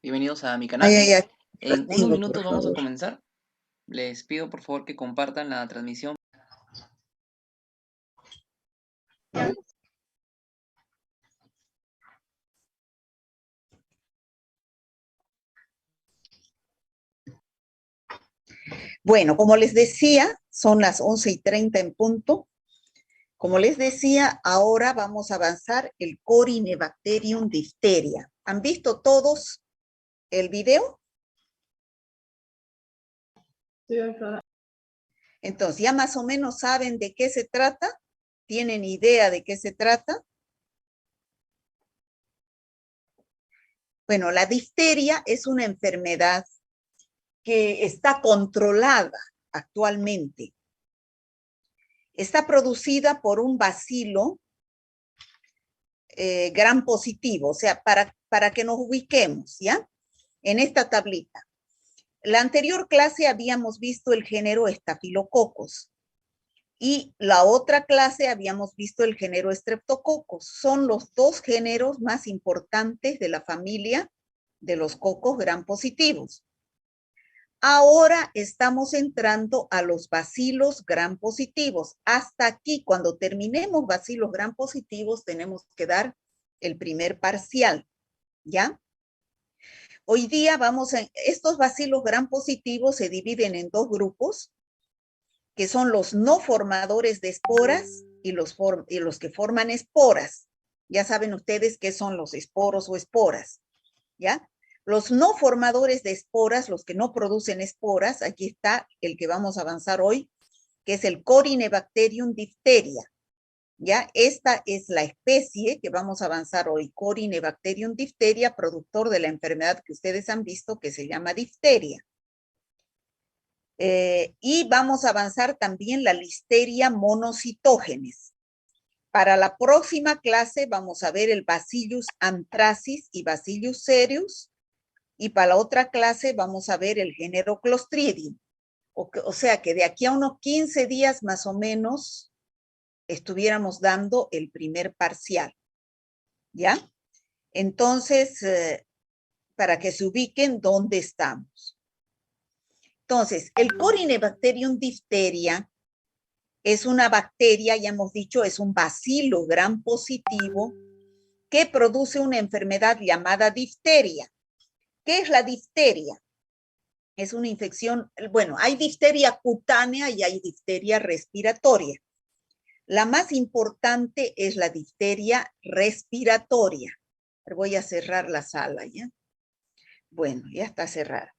Bienvenidos a mi Ay, canal. ay, ay, En unos retiro, por minutos vamos a favor. comenzar. Les pido por favor que compartan la transmisión. Bueno, como les decía, son las 11:30 en punto. Como les decía, ahora vamos a avanzar el Corynebacterium diphtheria. ¿Han visto todos el video? Sí, doctora. Entonces, ¿ya más o menos saben de qué se trata? ¿Tienen idea de qué se trata? Bueno, la difteria es una enfermedad que está controlada actualmente. Está producida por un bacilo gran positivo, o sea, para que nos ubiquemos, ¿ya? En esta tablita. La anterior clase habíamos visto el género Staphylococcus y la otra clase habíamos visto el género Streptococcus. Son los dos géneros más importantes de la familia de los cocos gram positivos. Ahora estamos entrando a los bacilos gram positivos. Hasta aquí, cuando terminemos bacilos gram positivos, tenemos que dar el primer parcial, ¿ya? Hoy día estos bacilos gram positivos se dividen en dos grupos, que son los no formadores de esporas y los que forman esporas. Ya saben ustedes qué son los esporos o esporas, ¿ya? Los no formadores de esporas, los que no producen esporas, aquí está el que vamos a avanzar hoy, que es el Corynebacterium diphtheria. ¿Ya? Esta es la especie que vamos a avanzar hoy, Corynebacterium diphtheria, productor de la enfermedad que ustedes han visto que se llama difteria. Y vamos a avanzar también la Listeria monocytogenes. Para la próxima clase vamos a ver el Bacillus anthracis y Bacillus cereus, y para la otra clase vamos a ver el género Clostridium. O sea que de aquí a unos 15 días más o menos estuviéramos dando el primer parcial, ¿ya? Entonces, para que se ubiquen dónde estamos. Entonces, el Corynebacterium diphtheria es una bacteria, ya hemos dicho, es un bacilo gram positivo que produce una enfermedad llamada difteria. ¿Qué es la difteria? Es una infección, bueno, hay difteria cutánea y hay difteria respiratoria. La más importante es la difteria respiratoria. Voy a cerrar la sala, ¿ya? Bueno, ya está cerrada.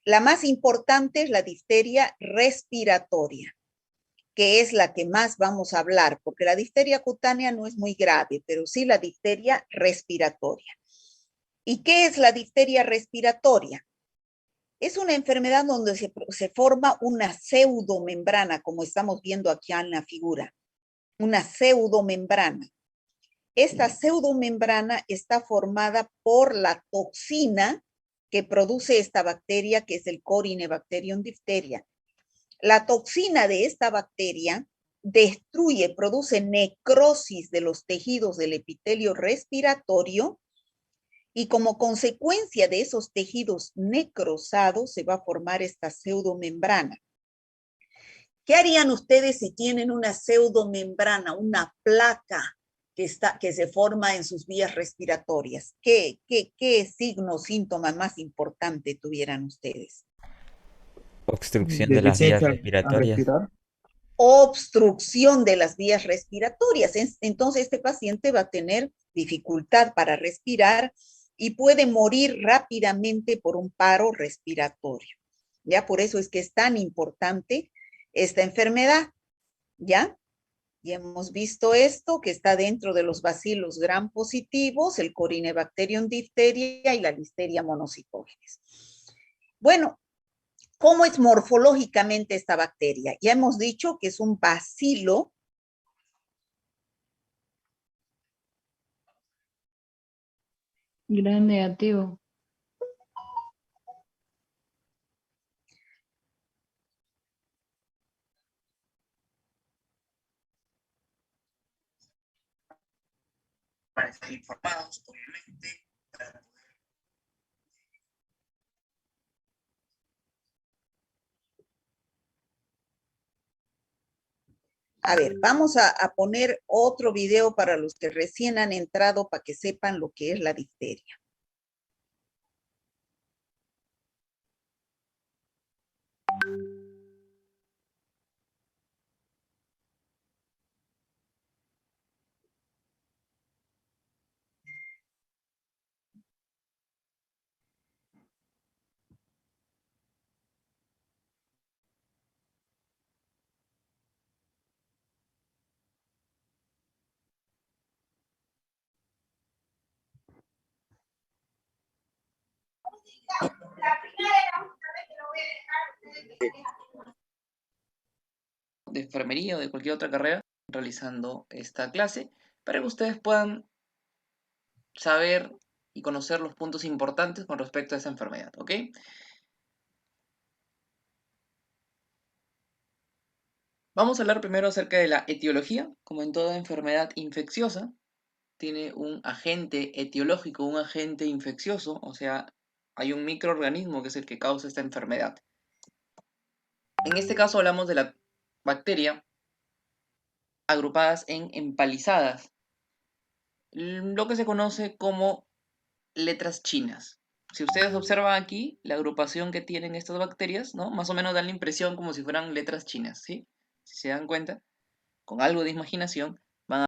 La más importante es la difteria respiratoria, que es la que más vamos a hablar, porque la difteria cutánea no es muy grave, pero sí la difteria respiratoria. ¿Y qué es la difteria respiratoria? Es una enfermedad donde se forma una pseudomembrana, como estamos viendo aquí en la figura, una pseudomembrana. Esta pseudomembrana está formada por la toxina que produce esta bacteria, que es el Corynebacterium diphtheria. La toxina de esta bacteria destruye, produce necrosis de los tejidos del epitelio respiratorio y como consecuencia de esos tejidos necrosados se va a formar esta pseudomembrana. ¿Qué harían ustedes si tienen una pseudomembrana, una placa que se forma en sus vías respiratorias? ¿Qué signo, síntoma más importante tuvieran ustedes? Obstrucción de las vías Deficiencia al respiratorias. respirar. Obstrucción de las vías respiratorias. Entonces, este paciente va a tener dificultad para respirar y puede morir rápidamente por un paro respiratorio. Ya por eso es que es tan importante esta enfermedad. ¿Ya? Ya hemos visto esto, que está dentro de los bacilos gram positivos, el Corynebacterium diphtheria y la Listeria monocytogenes. Bueno, ¿cómo es morfológicamente esta bacteria? Ya hemos dicho que es un bacilo Gran negativo. Para estar informados, obviamente. A ver, vamos a poner otro video para los que recién han entrado para que sepan lo que es la difteria. De enfermería o de cualquier otra carrera realizando esta clase para que ustedes puedan saber y conocer los puntos importantes con respecto a esa enfermedad, ¿ok? Vamos a hablar primero acerca de la etiología. Como en toda enfermedad infecciosa, tiene un agente etiológico, un agente infeccioso, o sea, hay un microorganismo que es el que causa esta enfermedad. En este caso hablamos de la bacteria agrupadas en empalizadas, lo que se conoce como letras chinas. Si ustedes observan aquí la agrupación que tienen estas bacterias, ¿no? Más o menos dan la impresión como si fueran letras chinas, ¿sí? Si se dan cuenta, con algo de imaginación, van a...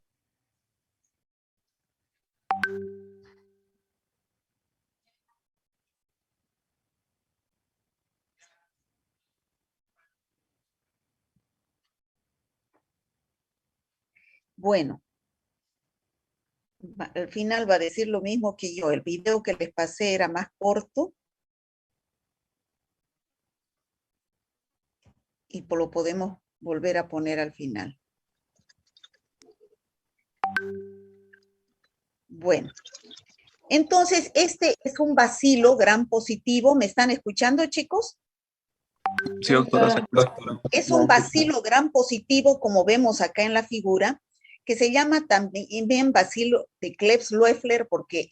Bueno, al final va a decir lo mismo que yo. El video que les pasé era más corto. Y lo podemos volver a poner al final. Bueno, entonces este es un bacilo gram positivo. ¿Me están escuchando, chicos? Sí, doctora. Es un bacilo gram positivo, como vemos acá en la figura, que se llama también bacilo de Klebsiella-Loeffler, porque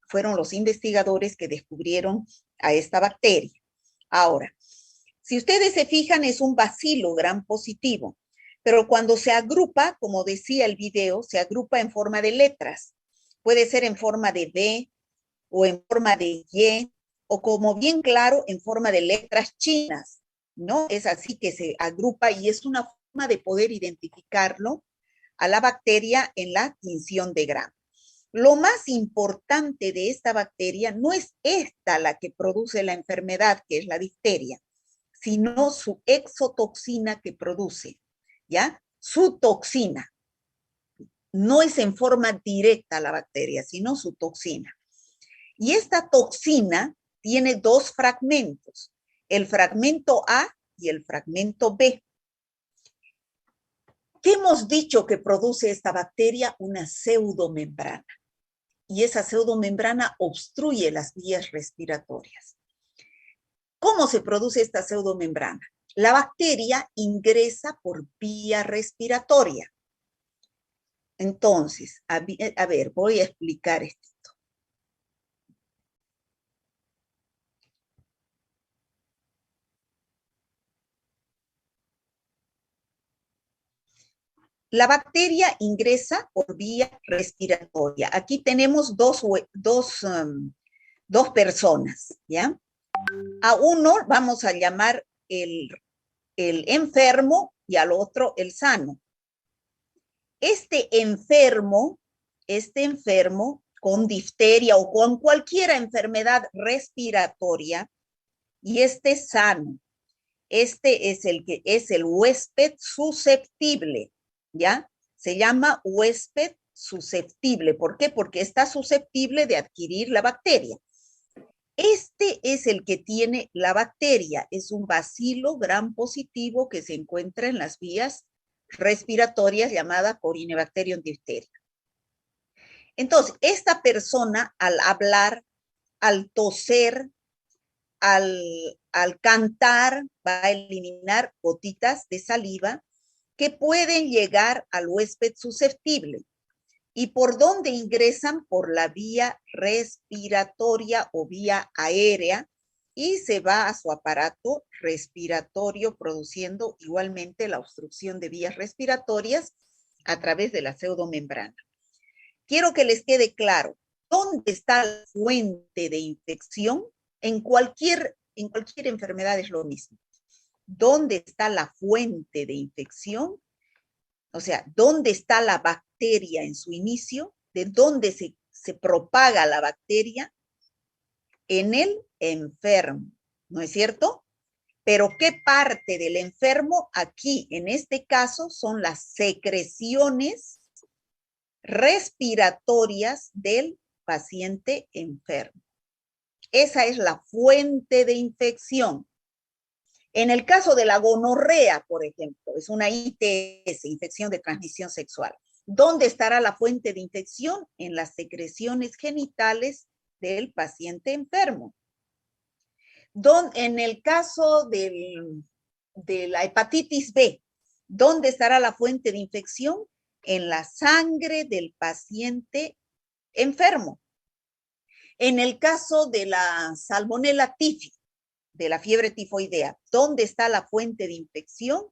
fueron los investigadores que descubrieron a esta bacteria. Ahora, si ustedes se fijan, es un bacilo gram positivo, pero cuando se agrupa, como decía el video, se agrupa en forma de letras. Puede ser en forma de B o en forma de Y, o como bien claro, en forma de letras chinas, ¿no? Es así que se agrupa y es una forma de poder identificarlo a la bacteria en la tinción de Gram. Lo más importante de esta bacteria no es esta la que produce la enfermedad, que es la difteria, sino su exotoxina que produce, ¿ya? Su toxina. No es en forma directa la bacteria, sino su toxina. Y esta toxina tiene dos fragmentos, el fragmento A y el fragmento B. ¿Qué hemos dicho que produce esta bacteria? Una pseudomembrana. Y esa pseudomembrana obstruye las vías respiratorias. ¿Cómo se produce esta pseudomembrana? La bacteria ingresa por vía respiratoria. Entonces, a ver, voy a explicar esto. La bacteria ingresa por vía respiratoria. Aquí tenemos dos personas, ¿ya? A uno vamos a llamar el enfermo y al otro el sano. Este enfermo con difteria o con cualquier enfermedad respiratoria y este sano, este es el huésped susceptible, ¿ya? Se llama huésped susceptible. ¿Por qué? Porque está susceptible de adquirir la bacteria. Este es el que tiene la bacteria. Es un bacilo gram positivo que se encuentra en las vías respiratorias llamada Corynebacterium diphtheria. Entonces, esta persona al hablar, al toser, al cantar, va a eliminar gotitas de saliva que pueden llegar al huésped susceptible. ¿Y por dónde ingresan? Por la vía respiratoria o vía aérea, y se va a su aparato respiratorio, produciendo igualmente la obstrucción de vías respiratorias a través de la pseudomembrana. Quiero que les quede claro, ¿dónde está la fuente de infección? En cualquier enfermedad es lo mismo. ¿Dónde está la fuente de infección? O sea, ¿dónde está la bacteria en su inicio? ¿De dónde se propaga la bacteria? En el enfermo, ¿no es cierto? Pero ¿qué parte del enfermo? Aquí, en este caso, son las secreciones respiratorias del paciente enfermo. Esa es la fuente de infección. En el caso de la gonorrea, por ejemplo, es una ITS, infección de transmisión sexual. ¿Dónde estará la fuente de infección? En las secreciones genitales del paciente enfermo. En el caso de la hepatitis B, ¿dónde estará la fuente de infección? En la sangre del paciente enfermo. En el caso de la salmonella tifi, de la fiebre tifoidea, ¿dónde está la fuente de infección?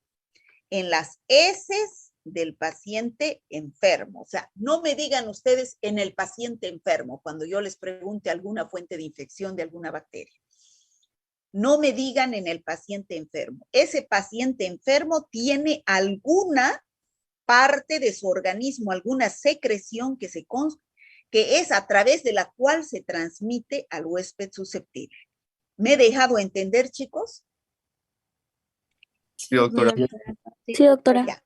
En las heces del paciente enfermo. O sea, no me digan ustedes en el paciente enfermo cuando yo les pregunte alguna fuente de infección de alguna bacteria. No me digan en el paciente enfermo. Ese paciente enfermo tiene alguna parte de su organismo, alguna secreción que es a través de la cual se transmite al huésped susceptible. ¿Me he dejado entender, chicos? Sí, doctora. Sí, doctora. Ya.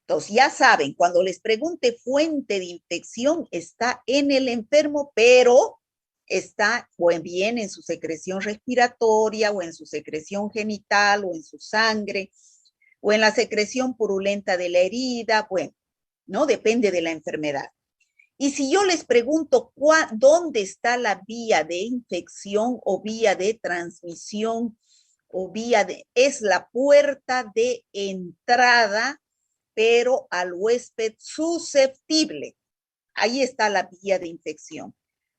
Entonces, ya saben, cuando les pregunte fuente de infección, está en el enfermo, pero está o bien en su secreción respiratoria, o en su secreción genital, o en su sangre, o en la secreción purulenta de la herida, bueno, ¿no? Depende de la enfermedad. Y si yo les pregunto dónde está la vía de infección o vía de transmisión o es la puerta de entrada, pero al huésped susceptible. Ahí está la vía de infección.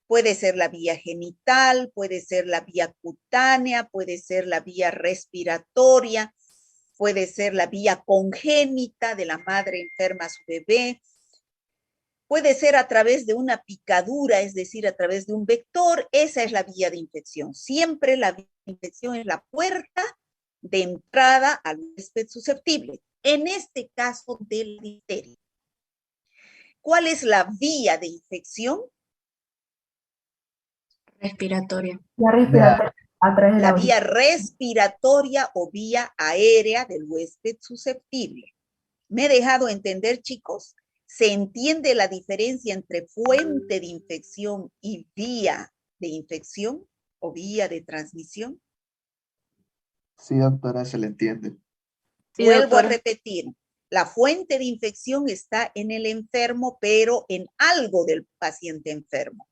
Puede ser la vía genital, puede ser la vía cutánea, puede ser la vía respiratoria, puede ser la vía congénita de la madre enferma a su bebé, puede ser a través de una picadura, es decir, a través de un vector. Esa es la vía de infección. Siempre la vía de infección es la puerta de entrada al huésped susceptible. En este caso de la difteria. ¿Cuál es la vía de infección? Respiratoria. La respiratoria a través de La la vía respiratoria o vía aérea del huésped susceptible. ¿Me he dejado entender, chicos? ¿Se entiende la diferencia entre fuente de infección y vía de infección o vía de transmisión? Sí, doctora, se le entiende. Sí, Vuelvo a doctora. repetir, la fuente de infección está en el enfermo, pero en algo del paciente enfermo,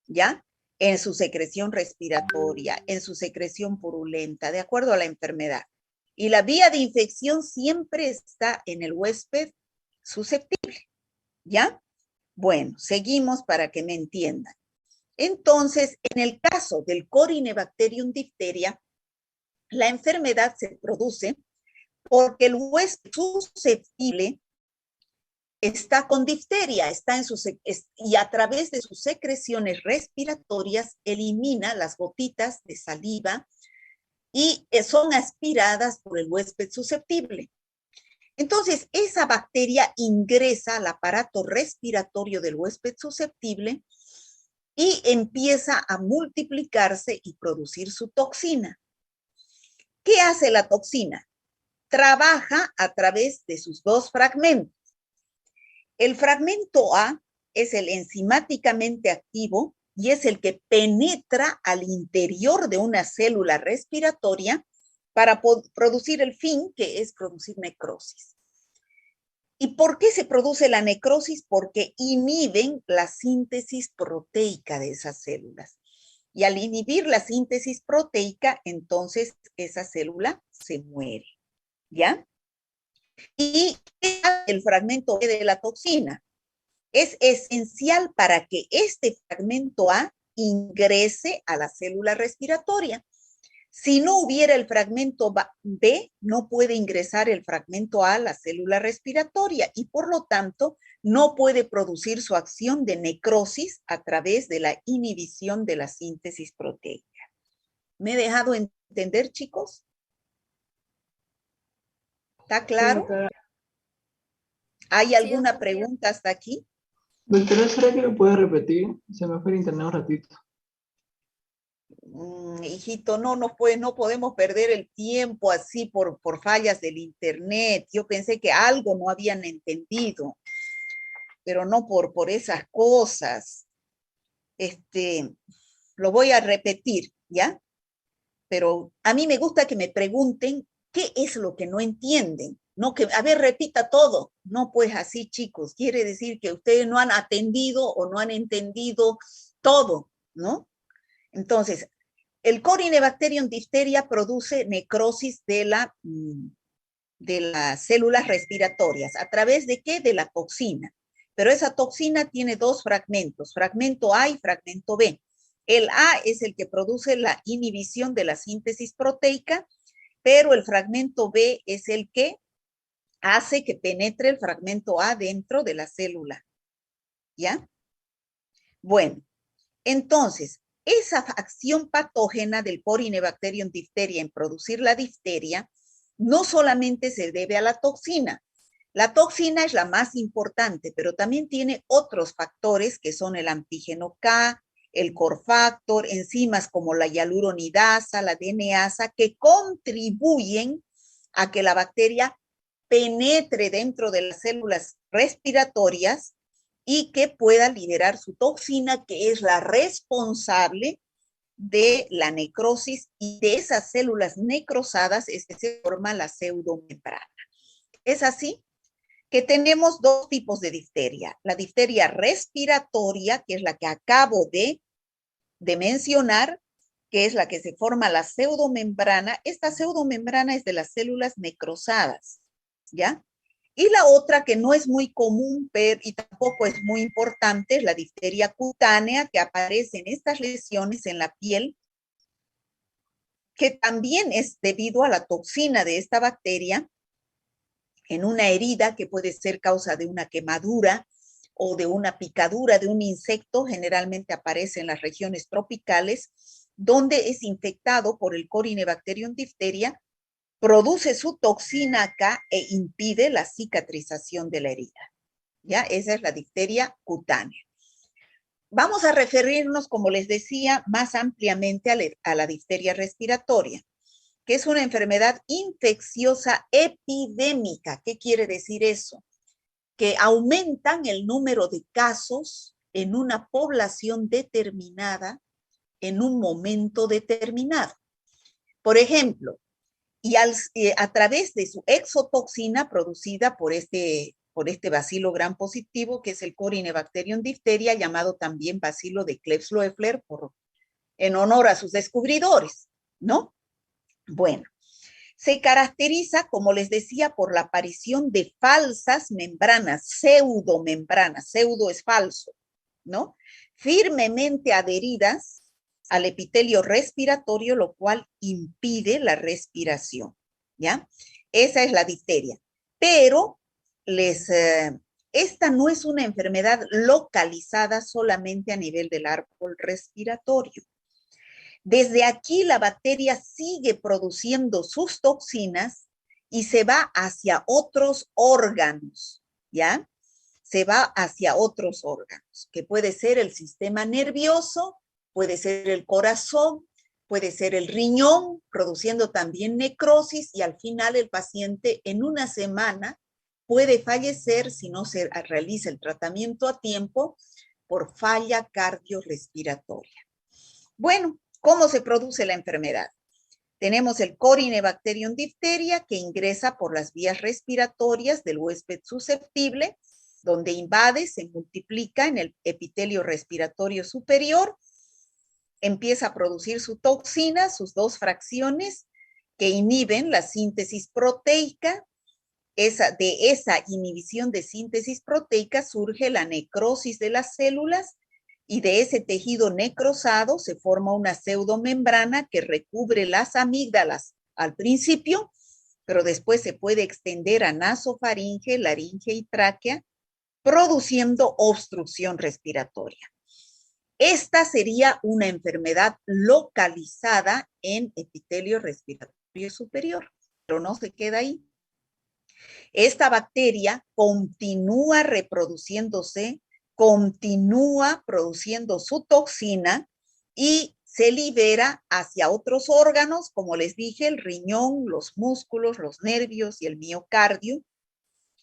¿ya? En su secreción respiratoria, en su secreción purulenta, de acuerdo a la enfermedad. Y la vía de infección siempre está en el huésped susceptible, ¿ya? Bueno, seguimos para que me entiendan. Entonces, en el caso del Corynebacterium diphtheria, la enfermedad se produce porque el huésped susceptible está con difteria, y a través de sus secreciones respiratorias elimina las gotitas de saliva y son aspiradas por el huésped susceptible. Entonces, esa bacteria ingresa al aparato respiratorio del huésped susceptible y empieza a multiplicarse y producir su toxina. ¿Qué hace la toxina? Trabaja a través de sus dos fragmentos. El fragmento A es el enzimáticamente activo y es el que penetra al interior de una célula respiratoria para producir el fin, que es producir necrosis. ¿Y por qué se produce la necrosis? Porque inhiben la síntesis proteica de esas células. Y al inhibir la síntesis proteica, entonces esa célula se muere, ¿ya? Y el fragmento B de la toxina es esencial para que este fragmento A ingrese a la célula respiratoria. Si no hubiera el fragmento B, no puede ingresar el fragmento A a la célula respiratoria y por lo tanto no puede producir su acción de necrosis a través de la inhibición de la síntesis proteica. ¿Me he dejado entender, chicos? ¿Está claro? ¿Hay alguna pregunta hasta aquí? Doctora, ¿será que lo puede repetir? Se me fue el internet un ratito. Hijito, no podemos perder el tiempo así por fallas del internet. Yo pensé que algo no habían entendido, pero no por esas cosas. Lo voy a repetir, ¿ya? Pero a mí me gusta que me pregunten qué es lo que no entienden. No que, a ver, repita todo. No, pues así, chicos. Quiere decir que ustedes no han atendido o no han entendido todo, ¿no? Entonces, el Corynebacterium diphtheria produce necrosis de las células respiratorias. ¿A través de qué? De la toxina. Pero esa toxina tiene dos fragmentos, fragmento A y fragmento B. El A es el que produce la inhibición de la síntesis proteica, pero el fragmento B es el que hace que penetre el fragmento A dentro de la célula. ¿Ya? Bueno, entonces, esa acción patógena del Corynebacterium diphtheria en producir la difteria no solamente se debe a la toxina. La toxina es la más importante, pero también tiene otros factores que son el antígeno K, el corfactor, enzimas como la hialuronidasa, la DNasa, que contribuyen a que la bacteria penetre dentro de las células respiratorias y que pueda liberar su toxina, que es la responsable de la necrosis, y de esas células necrosadas es que se forma la pseudomembrana. ¿Es así? Que tenemos dos tipos de difteria. La difteria respiratoria, que es la que acabo de mencionar, que es la que se forma la pseudomembrana. Esta pseudomembrana es de las células necrosadas, ¿ya? Y la otra que no es muy común y tampoco es muy importante es la difteria cutánea, que aparece en estas lesiones en la piel, que también es debido a la toxina de esta bacteria en una herida que puede ser causa de una quemadura o de una picadura de un insecto. Generalmente aparece en las regiones tropicales, donde es infectado por el Corynebacterium diphtheria, produce su toxina acá e impide la cicatrización de la herida. ¿Ya? Esa es la difteria cutánea. Vamos a referirnos, como les decía, más ampliamente a la difteria respiratoria, que es una enfermedad infecciosa epidémica. ¿Qué quiere decir eso? Que aumentan el número de casos en una población determinada en un momento determinado. Por ejemplo, a través de su exotoxina producida por este bacilo gram positivo, que es el Corynebacterium diphtheria, llamado también bacilo de Klebsiella-Loeffler, en honor a sus descubridores, ¿no? Bueno, se caracteriza, como les decía, por la aparición de falsas membranas, pseudomembranas, pseudo es falso, ¿no? Firmemente adheridas al epitelio respiratorio, lo cual impide la respiración, ¿ya? Esa es la difteria. Pero esta no es una enfermedad localizada solamente a nivel del árbol respiratorio. Desde aquí la bacteria sigue produciendo sus toxinas y se va hacia otros órganos, ¿ya? Se va hacia otros órganos, que puede ser el sistema nervioso, puede ser el corazón, puede ser el riñón, produciendo también necrosis, y al final el paciente en una semana puede fallecer si no se realiza el tratamiento a tiempo por falla cardiorrespiratoria. Bueno, ¿cómo se produce la enfermedad? Tenemos el Corynebacterium diphtheria, que ingresa por las vías respiratorias del huésped susceptible, donde invade, se multiplica en el epitelio respiratorio superior, empieza a producir su toxina, sus dos fracciones que inhiben la síntesis proteica. De esa inhibición de síntesis proteica surge la necrosis de las células y de ese tejido necrosado se forma una pseudomembrana que recubre las amígdalas al principio, pero después se puede extender a nasofaringe, laringe y tráquea, produciendo obstrucción respiratoria. Esta sería una enfermedad localizada en epitelio respiratorio superior, pero no se queda ahí. Esta bacteria continúa reproduciéndose, continúa produciendo su toxina y se libera hacia otros órganos, como les dije, el riñón, los músculos, los nervios y el miocardio,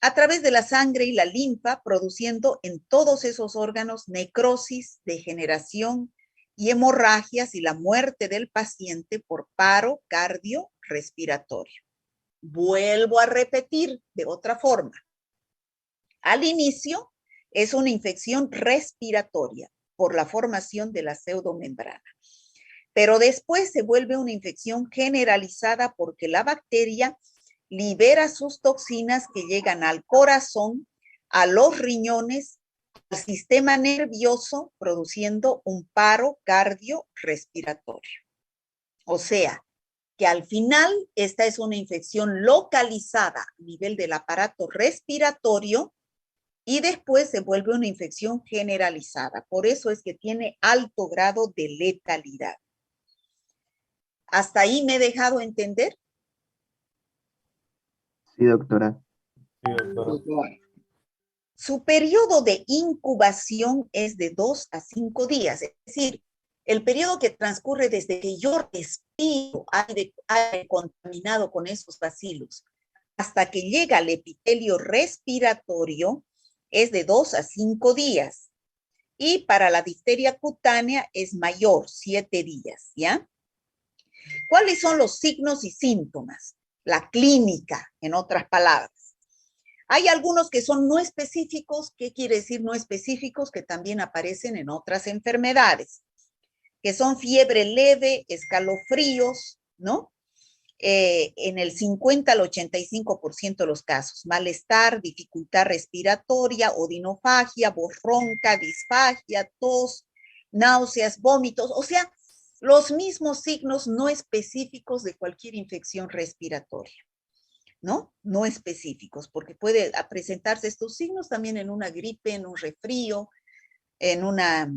a través de la sangre y la linfa, produciendo en todos esos órganos necrosis, degeneración y hemorragias y la muerte del paciente por paro cardiorrespiratorio. Vuelvo a repetir de otra forma. Al inicio es una infección respiratoria por la formación de la pseudomembrana, pero después se vuelve una infección generalizada porque la bacteria libera sus toxinas que llegan al corazón, a los riñones, al sistema nervioso, produciendo un paro cardiorrespiratorio. O sea, que al final esta es una infección localizada a nivel del aparato respiratorio y después se vuelve una infección generalizada. Por eso es que tiene alto grado de letalidad. ¿Hasta ahí me he dejado entender? Sí, doctora. Su periodo de incubación es de 2 a 5 días, es decir, el periodo que transcurre desde que yo respiro aire contaminado con esos bacilos hasta que llega al epitelio respiratorio es de 2 a 5 días. Y para la difteria cutánea es mayor, 7 días, ¿ya? ¿Cuáles son los signos y síntomas? La clínica, en otras palabras. Hay algunos que son no específicos. ¿Qué quiere decir no específicos? Que también aparecen en otras enfermedades, que son fiebre leve, escalofríos, ¿no? En el 50 al 85% de los casos. Malestar, dificultad respiratoria, odinofagia, voz ronca, disfagia, tos, náuseas, vómitos, o sea, los mismos signos no específicos de cualquier infección respiratoria, ¿no? No específicos, porque puede presentarse estos signos también en una gripe, en un resfrío, en una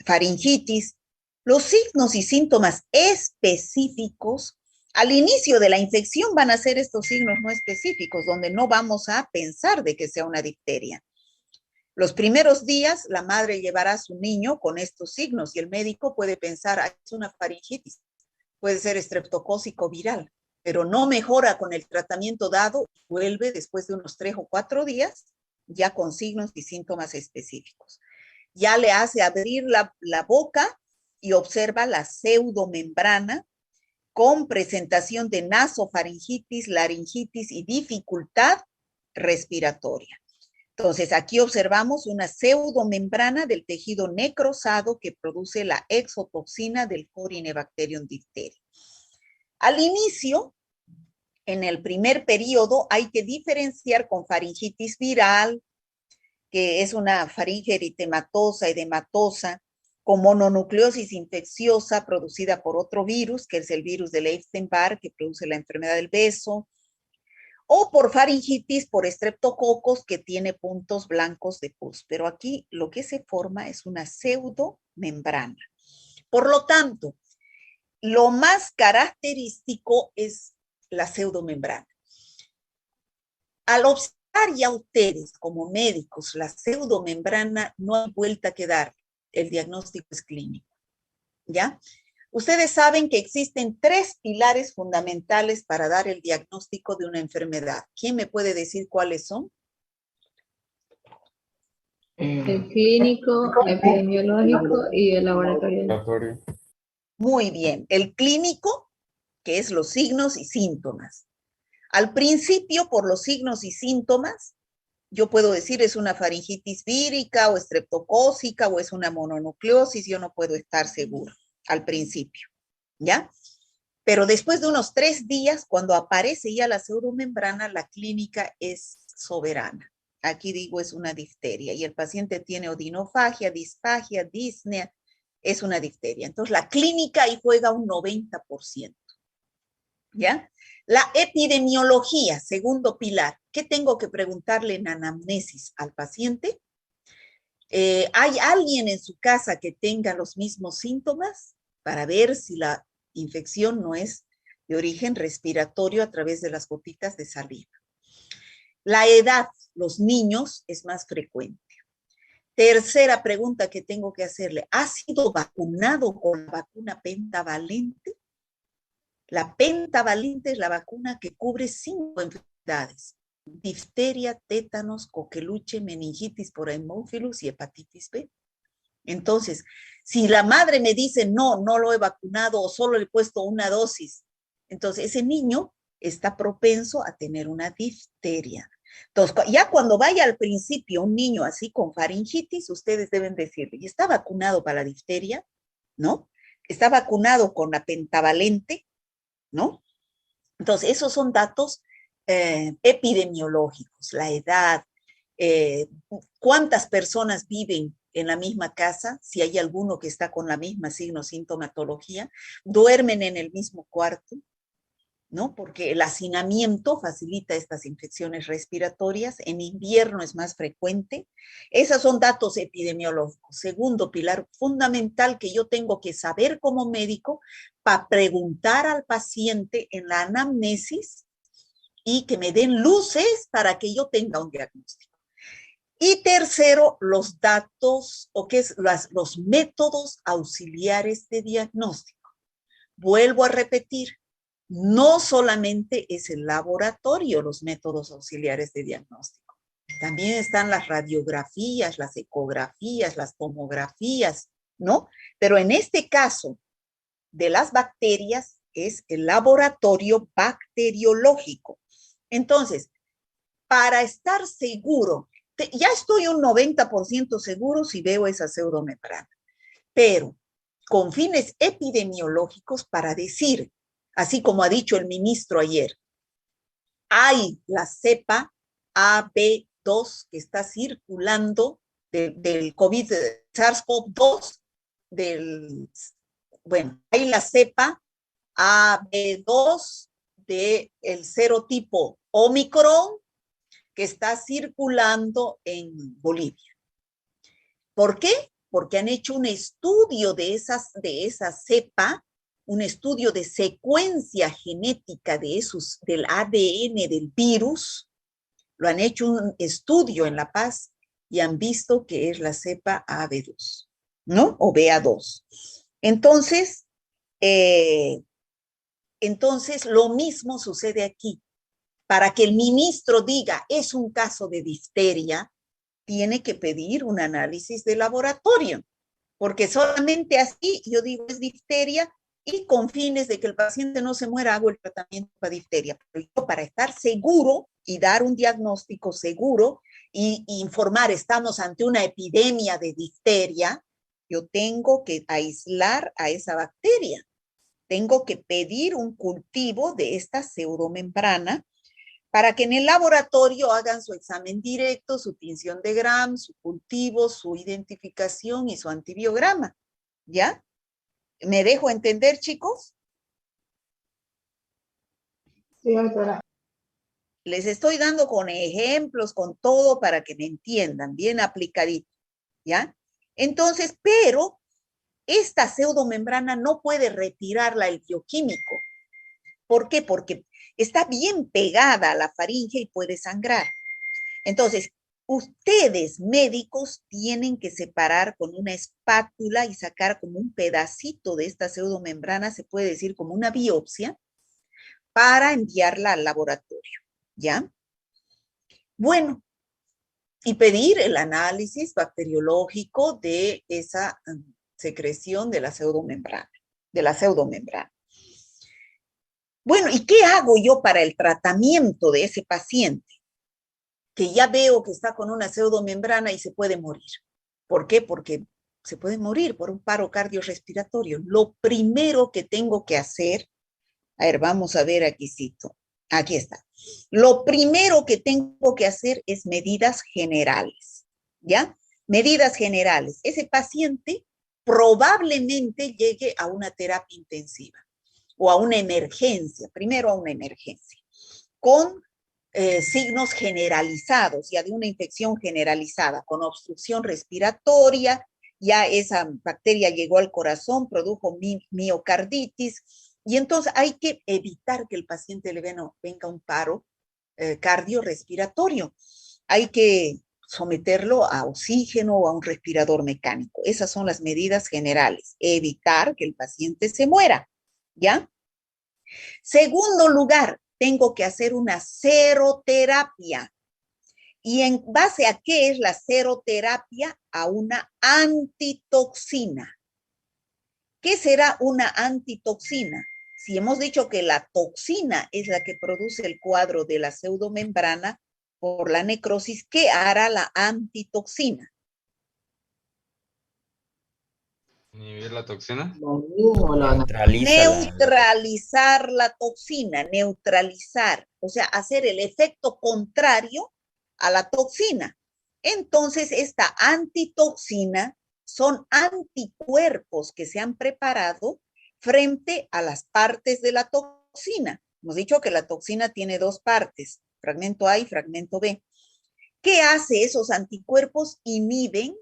faringitis. Los signos y síntomas específicos al inicio de la infección van a ser estos signos no específicos, donde no vamos a pensar de que sea una difteria. Los primeros días la madre llevará a su niño con estos signos y el médico puede pensar, es una faringitis, puede ser estreptocócico viral, pero no mejora con el tratamiento dado y vuelve después de unos 3 o 4 días ya con signos y síntomas específicos. Ya le hace abrir la boca y observa la pseudomembrana con presentación de nasofaringitis, laringitis y dificultad respiratoria. Entonces, aquí observamos una pseudomembrana del tejido necrosado que produce la exotoxina del Corynebacterium diphtheria. Al inicio, en el primer periodo, hay que diferenciar con faringitis viral, que es una faringe eritematosa, edematosa, con mononucleosis infecciosa producida por otro virus, que es el virus del Epstein-Barr, que produce la enfermedad del beso, o por faringitis por estreptococos, que tiene puntos blancos de pus. Pero aquí lo que se forma es una pseudomembrana. Por lo tanto, lo más característico es la pseudomembrana. Al observar ya ustedes como médicos la pseudomembrana, no hay vuelta que dar. El diagnóstico es clínico, ¿ya? Ustedes saben que existen 3 pilares fundamentales para dar el diagnóstico de una enfermedad. ¿Quién me puede decir cuáles son? El clínico, epidemiológico y el laboratorio. Muy bien. El clínico, que es los signos y síntomas. Al principio, por los signos y síntomas, yo puedo decir es una faringitis vírica o estreptocócica o es una mononucleosis, yo no puedo estar seguro al principio, ¿ya? Pero después de unos 3 días, cuando aparece ya la pseudomembrana, la clínica es soberana. aquí digo es una difteria, y el paciente tiene odinofagia, disfagia, disnea, es una difteria. Entonces la clínica ahí juega un 90%. ¿Ya? La epidemiología, segundo pilar. ¿Qué tengo que preguntarle en anamnesis al paciente? ¿Hay alguien en su casa que tenga los mismos síntomas? Para ver si la infección no es de origen respiratorio a través de las gotitas de saliva. La edad, los niños, es más frecuente. Tercera pregunta que tengo que hacerle, ¿ha sido vacunado con la vacuna pentavalente? La pentavalente es la vacuna que cubre 5 enfermedades: difteria, tétanos, coqueluche, meningitis por Haemophilus y hepatitis B. Entonces, si la madre me dice, no, no lo he vacunado o solo le he puesto una dosis, entonces ese niño está propenso a tener una difteria. Entonces, ya cuando vaya al principio un niño así con faringitis, ustedes deben decirle, ¿y está vacunado para la difteria? ¿No? ¿Está vacunado con la pentavalente? ¿No? Entonces, esos son datos epidemiológicos, la edad, cuántas personas viven en la misma casa, si hay alguno que está con la misma signo, sintomatología, duermen en el mismo cuarto, ¿no? Porque el hacinamiento facilita estas infecciones respiratorias, en invierno es más frecuente. Esos son datos epidemiológicos. Segundo pilar fundamental que yo tengo que saber como médico para preguntar al paciente en la anamnesis y que me den luces para que yo tenga un diagnóstico. Y tercero, los datos o que es los métodos auxiliares de diagnóstico. Vuelvo a repetir, no solamente es el laboratorio los métodos auxiliares de diagnóstico, también están las radiografías, las ecografías, las tomografías, ¿no? Pero en este caso de las bacterias es el laboratorio bacteriológico. Entonces, para estar seguro, ya estoy un 90% seguro si veo esa pseudomembrana, pero con fines epidemiológicos para decir, así como ha dicho el ministro ayer, hay la cepa AB2 que está circulando del COVID, SARS-CoV-2, bueno, hay la cepa AB2 del serotipo Omicron que está circulando en Bolivia. ¿Por qué? Porque han hecho un estudio de esa cepa, un estudio de secuencia genética del ADN del virus, lo han hecho un estudio en La Paz y han visto que es la cepa AB2, ¿no? O BA2. Entonces, lo mismo sucede aquí. Para que el ministro diga, es un caso de difteria, tiene que pedir un análisis de laboratorio, porque solamente así yo digo es difteria y con fines de que el paciente no se muera hago el tratamiento para difteria. Pero yo para estar seguro y dar un diagnóstico seguro y informar, estamos ante una epidemia de difteria, yo tengo que aislar a esa bacteria. Tengo que pedir un cultivo de esta pseudomembrana para que en el laboratorio hagan su examen directo, su tinción de Gram, su cultivo, su identificación y su antibiograma. ¿Ya? ¿Me dejo entender, chicos? Sí, doctora. Les estoy dando con ejemplos, con todo para que me entiendan, bien aplicadito. ¿Ya? Entonces, pero esta pseudomembrana no puede retirarla el bioquímico. ¿Por qué? Porque está bien pegada a la faringe y puede sangrar. Entonces, ustedes médicos tienen que separar con una espátula y sacar como un pedacito de esta pseudomembrana, se puede decir como una biopsia, para enviarla al laboratorio, ¿ya? Bueno, y pedir el análisis bacteriológico de esa secreción de la pseudomembrana, Bueno, ¿y qué hago yo para el tratamiento de ese paciente? Que ya veo que está con una pseudomembrana y se puede morir. ¿Por qué? Porque se puede morir por un paro cardiorrespiratorio. Lo primero que tengo que hacer, a ver, vamos a ver aquí, cito. Aquí está. Lo primero que tengo que hacer es medidas generales, ¿ya? Medidas generales. Ese paciente probablemente llegue a una terapia intensiva o a una emergencia, primero a una emergencia, con signos generalizados, ya de una infección generalizada, con obstrucción respiratoria, ya esa bacteria llegó al corazón, produjo miocarditis, y entonces hay que evitar que el paciente le venga un paro cardiorrespiratorio. Hay que someterlo a oxígeno o a un respirador mecánico. Esas son las medidas generales. Evitar que el paciente se muera, ¿ya? Segundo lugar, tengo que hacer una seroterapia. ¿Y en base a qué es la seroterapia? A una antitoxina. ¿Qué será una antitoxina? Si hemos dicho que la toxina es la que produce el cuadro de la pseudomembrana por la necrosis, ¿qué hará la antitoxina? ¿Inhibir la toxina? Lo mismo, Neutraliza Neutralizar la toxina, neutralizar, o sea, hacer el efecto contrario a la toxina. Entonces, esta antitoxina son anticuerpos que se han preparado frente a las partes de la toxina. Hemos dicho que la toxina tiene dos partes, fragmento A y fragmento B. ¿Qué hace esos anticuerpos? Inhiben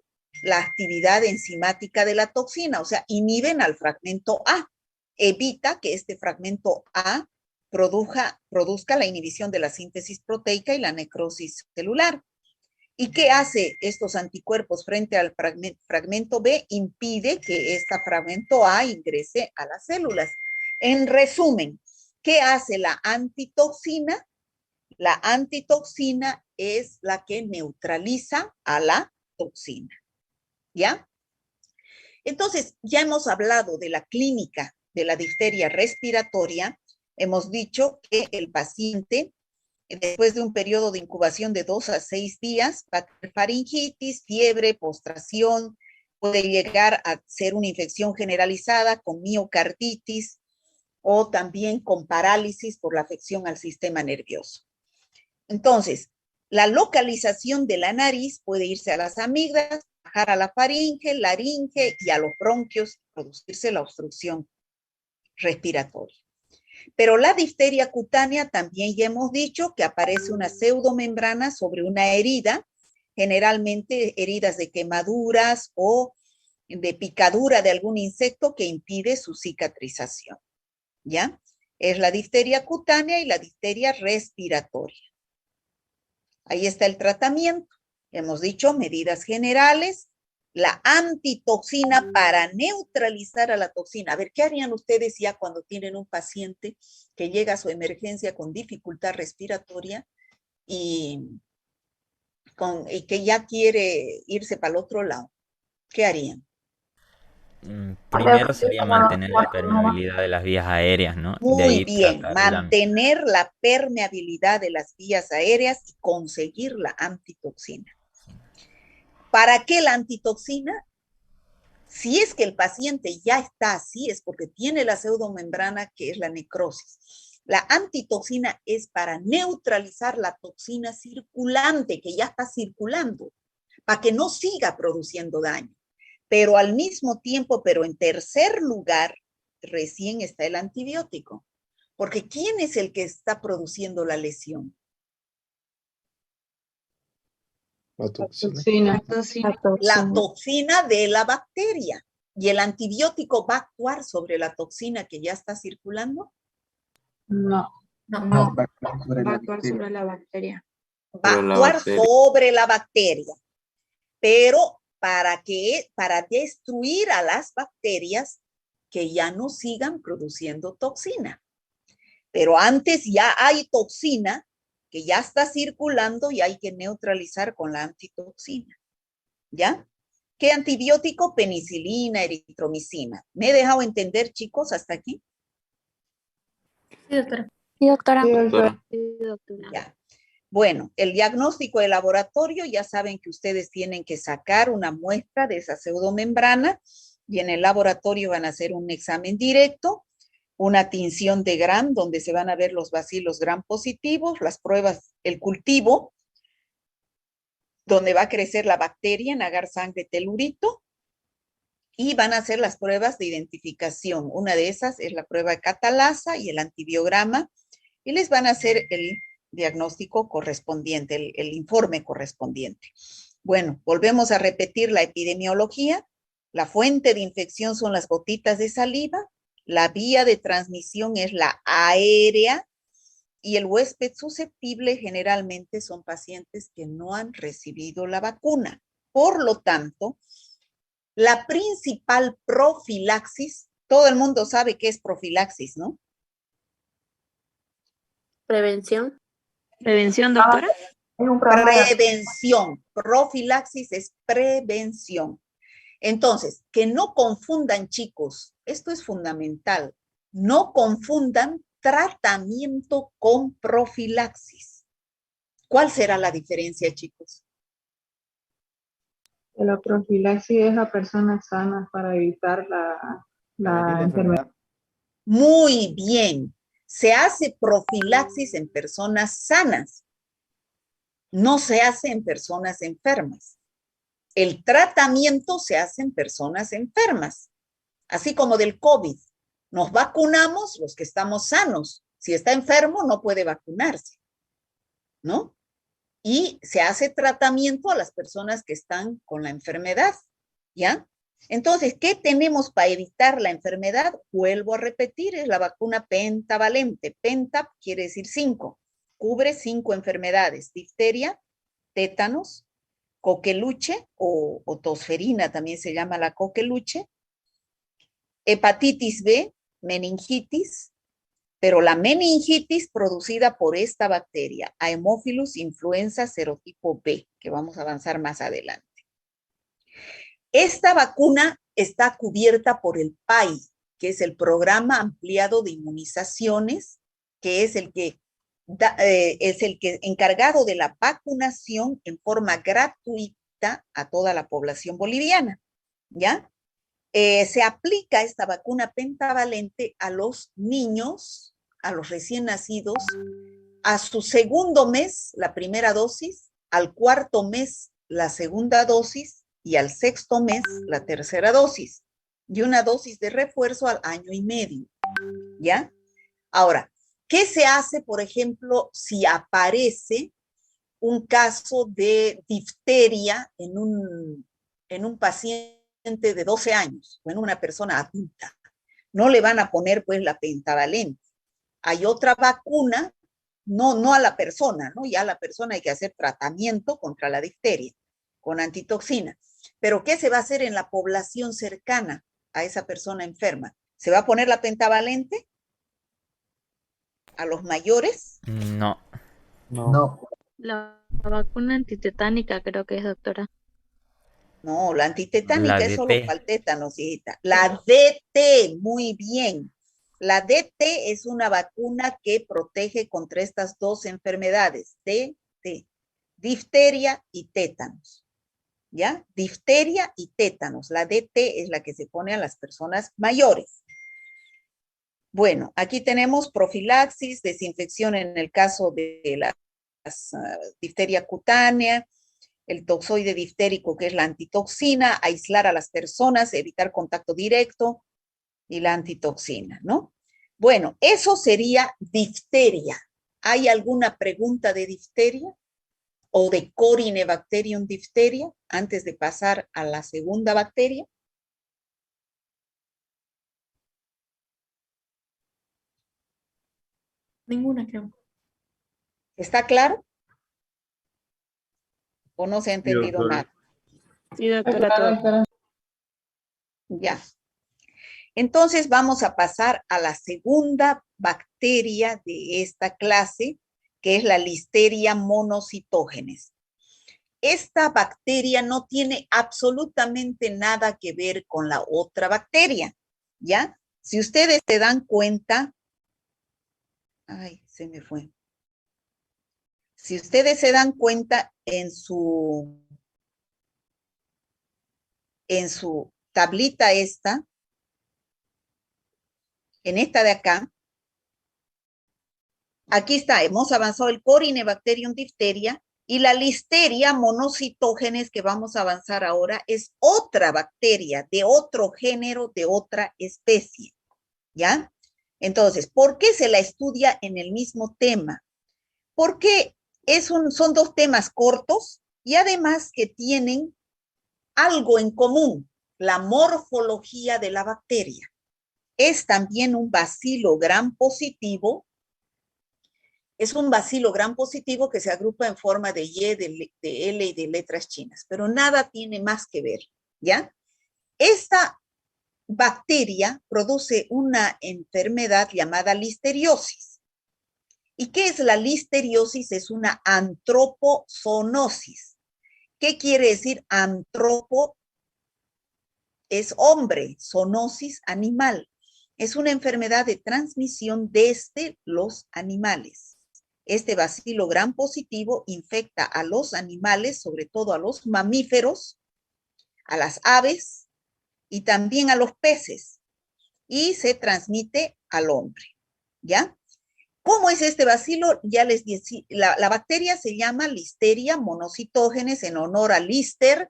la actividad enzimática de la toxina, o sea, inhiben al fragmento A, evita que este fragmento A produzca la inhibición de la síntesis proteica y la necrosis celular. ¿Y qué hace estos anticuerpos frente al fragmento B? Impide que este fragmento A ingrese a las células. En resumen, ¿qué hace la antitoxina? La antitoxina es la que neutraliza a la toxina. ¿Ya? Entonces, ya hemos hablado de la clínica de la difteria respiratoria. Hemos dicho que el paciente, después de un periodo de incubación de 2 a 6 días, va a tener faringitis, fiebre, postración, puede llegar a ser una infección generalizada con miocarditis o también con parálisis por la afección al sistema nervioso. Entonces, la localización de la nariz puede irse a las amígdalas, bajar a la faringe, laringe y a los bronquios, producirse la obstrucción respiratoria. Pero la difteria cutánea también ya hemos dicho que aparece una pseudomembrana sobre una herida, generalmente heridas de quemaduras o de picadura de algún insecto que impide su cicatrización. ¿Ya? Es la difteria cutánea y la difteria respiratoria. Ahí está el tratamiento. Hemos dicho medidas generales, la antitoxina para neutralizar a la toxina. A ver, ¿qué harían ustedes ya cuando tienen un paciente que llega a su emergencia con dificultad respiratoria y que ya quiere irse para el otro lado? ¿Qué harían? Primero sería mantener la permeabilidad de las vías aéreas, ¿no? De Muy ahí bien, tratar mantener la permeabilidad de las vías aéreas y conseguir la antitoxina. ¿Para qué la antitoxina? Si es que el paciente ya está así, es porque tiene la pseudomembrana, que es la necrosis. La antitoxina es para neutralizar la toxina circulante, que ya está circulando, para que no siga produciendo daño. Pero al mismo tiempo, pero en tercer lugar, recién está el antibiótico. Porque ¿quién es el que está produciendo la lesión? La toxina. La toxina de la bacteria. ¿Y el antibiótico va a actuar sobre la toxina que ya está circulando? No, No, va a actuar sobre va a la actuar bacteria. sobre la bacteria. Va a actuar sobre la bacteria. Pero para destruir a las bacterias que ya no sigan produciendo toxina. Pero antes ya hay toxina que ya está circulando y hay que neutralizar con la antitoxina. ¿Ya? ¿Qué antibiótico? Penicilina, eritromicina. ¿Me he dejado entender, chicos, hasta aquí? Sí, doctora. Sí, doctora. Sí, doctora. Sí, doctora. Ya. Bueno, el diagnóstico de laboratorio, ya saben que ustedes tienen que sacar una muestra de esa pseudomembrana y en el laboratorio van a hacer un examen directo una tinción de Gram, donde se van a ver los bacilos Gram positivos, las pruebas, el cultivo, donde va a crecer la bacteria en agar sangre telurito, y van a hacer las pruebas de identificación. Una de esas es la prueba de catalasa y el antibiograma, y les van a hacer el diagnóstico correspondiente, el informe correspondiente. Bueno, volvemos a repetir la epidemiología. La fuente de infección son las gotitas de saliva, la vía de transmisión es la aérea, y el huésped susceptible generalmente son pacientes que no han recibido la vacuna. Por lo tanto, la principal profilaxis, todo el mundo sabe qué es profilaxis, ¿no? Prevención. Prevención, doctora. Es un programa de Prevención. Profilaxis es prevención. Entonces, que no confundan, chicos, esto es fundamental, no confundan tratamiento con profilaxis. ¿Cuál será la diferencia, chicos? la profilaxis es a personas sanas para evitar la enfermedad. Muy bien. Se hace profilaxis en personas sanas. No se hace en personas enfermas. El tratamiento se hace en personas enfermas. Así como del COVID. Nos vacunamos los que estamos sanos. Si está enfermo, no puede vacunarse, ¿no? Y se hace tratamiento a las personas que están con la enfermedad, ¿ya? Entonces, ¿qué tenemos para evitar la enfermedad? Vuelvo a repetir, es la vacuna pentavalente. Penta quiere decir 5. Cubre 5 enfermedades: difteria, tétanos, coqueluche o tosferina, también se llama la coqueluche, hepatitis B, meningitis, pero la meningitis producida por esta bacteria, Haemophilus influenza serotipo B, que vamos a avanzar más adelante. Esta vacuna está cubierta por el PAI, que es el Programa Ampliado de Inmunizaciones, que es el que encargado de la vacunación en forma gratuita a toda la población boliviana, ¿ya? Se aplica esta vacuna pentavalente a los niños, a los recién nacidos, a su segundo mes, la primera dosis, al cuarto mes, la segunda dosis, y al sexto mes, la tercera dosis, y una dosis de refuerzo al año y medio, ¿ya? Ahora, ¿qué se hace, por ejemplo, si aparece un caso de difteria en un paciente de 12 años o en una persona adulta? No le van a poner pues la pentavalente. Hay otra vacuna, no a la persona, ¿no? Ya a la persona hay que hacer tratamiento contra la difteria con antitoxina. Pero ¿qué se va a hacer en la población cercana a esa persona enferma? ¿Se va a poner la pentavalente a los mayores? No. No. La vacuna antitetánica creo que es, doctora. No, la antitetánica La es solo DT. para el tétanos, hijita. La DT, muy bien. La DT es una vacuna que protege contra estas dos enfermedades, DT, difteria y tétanos. ¿Ya? Difteria y tétanos. La DT es la que se pone a las personas mayores. Bueno, aquí tenemos profilaxis, desinfección en el caso de la difteria cutánea, el toxoide diftérico, que es la antitoxina, aislar a las personas, evitar contacto directo, y la antitoxina, ¿no? Bueno, eso sería difteria. ¿Hay alguna pregunta de difteria o de Corynebacterium difteria antes de pasar a la segunda bacteria? Ninguna, creo. ¿Está claro? ¿O no se ha entendido nada? Sí, doctora, todo. Ya. Entonces vamos a pasar a la segunda bacteria de esta clase, que es la Listeria monocytogenes. Esta bacteria no tiene absolutamente nada que ver con la otra bacteria, ¿ya? Si ustedes se dan cuenta, ay, se me fue. Si ustedes se dan cuenta en su tablita esta, en esta de acá, aquí está, hemos avanzado el Corynebacterium diphtheria y la Listeria monocitógenes que vamos a avanzar ahora es otra bacteria de otro género, de otra especie, ¿ya? Entonces, ¿por qué se la estudia en el mismo tema? Porque son dos temas cortos y además que tienen algo en común, la morfología de la bacteria. Es también un bacilo gram positivo. Es un bacilo gram positivo que se agrupa en forma de Y, de L y de letras chinas, pero nada tiene más que ver, ¿ya? Esta bacteria produce una enfermedad llamada listeriosis. ¿Y qué es la listeriosis? Es una antropozoonosis. ¿Qué quiere decir antropo? Es hombre, zoonosis, animal. Es una enfermedad de transmisión desde los animales. Este bacilo gram positivo infecta a los animales, sobre todo a los mamíferos, a las aves y también a los peces, y se transmite al hombre, ¿ya? ¿Cómo es este bacilo? Ya les dije, la bacteria se llama Listeria monocitógenes en honor a Lister,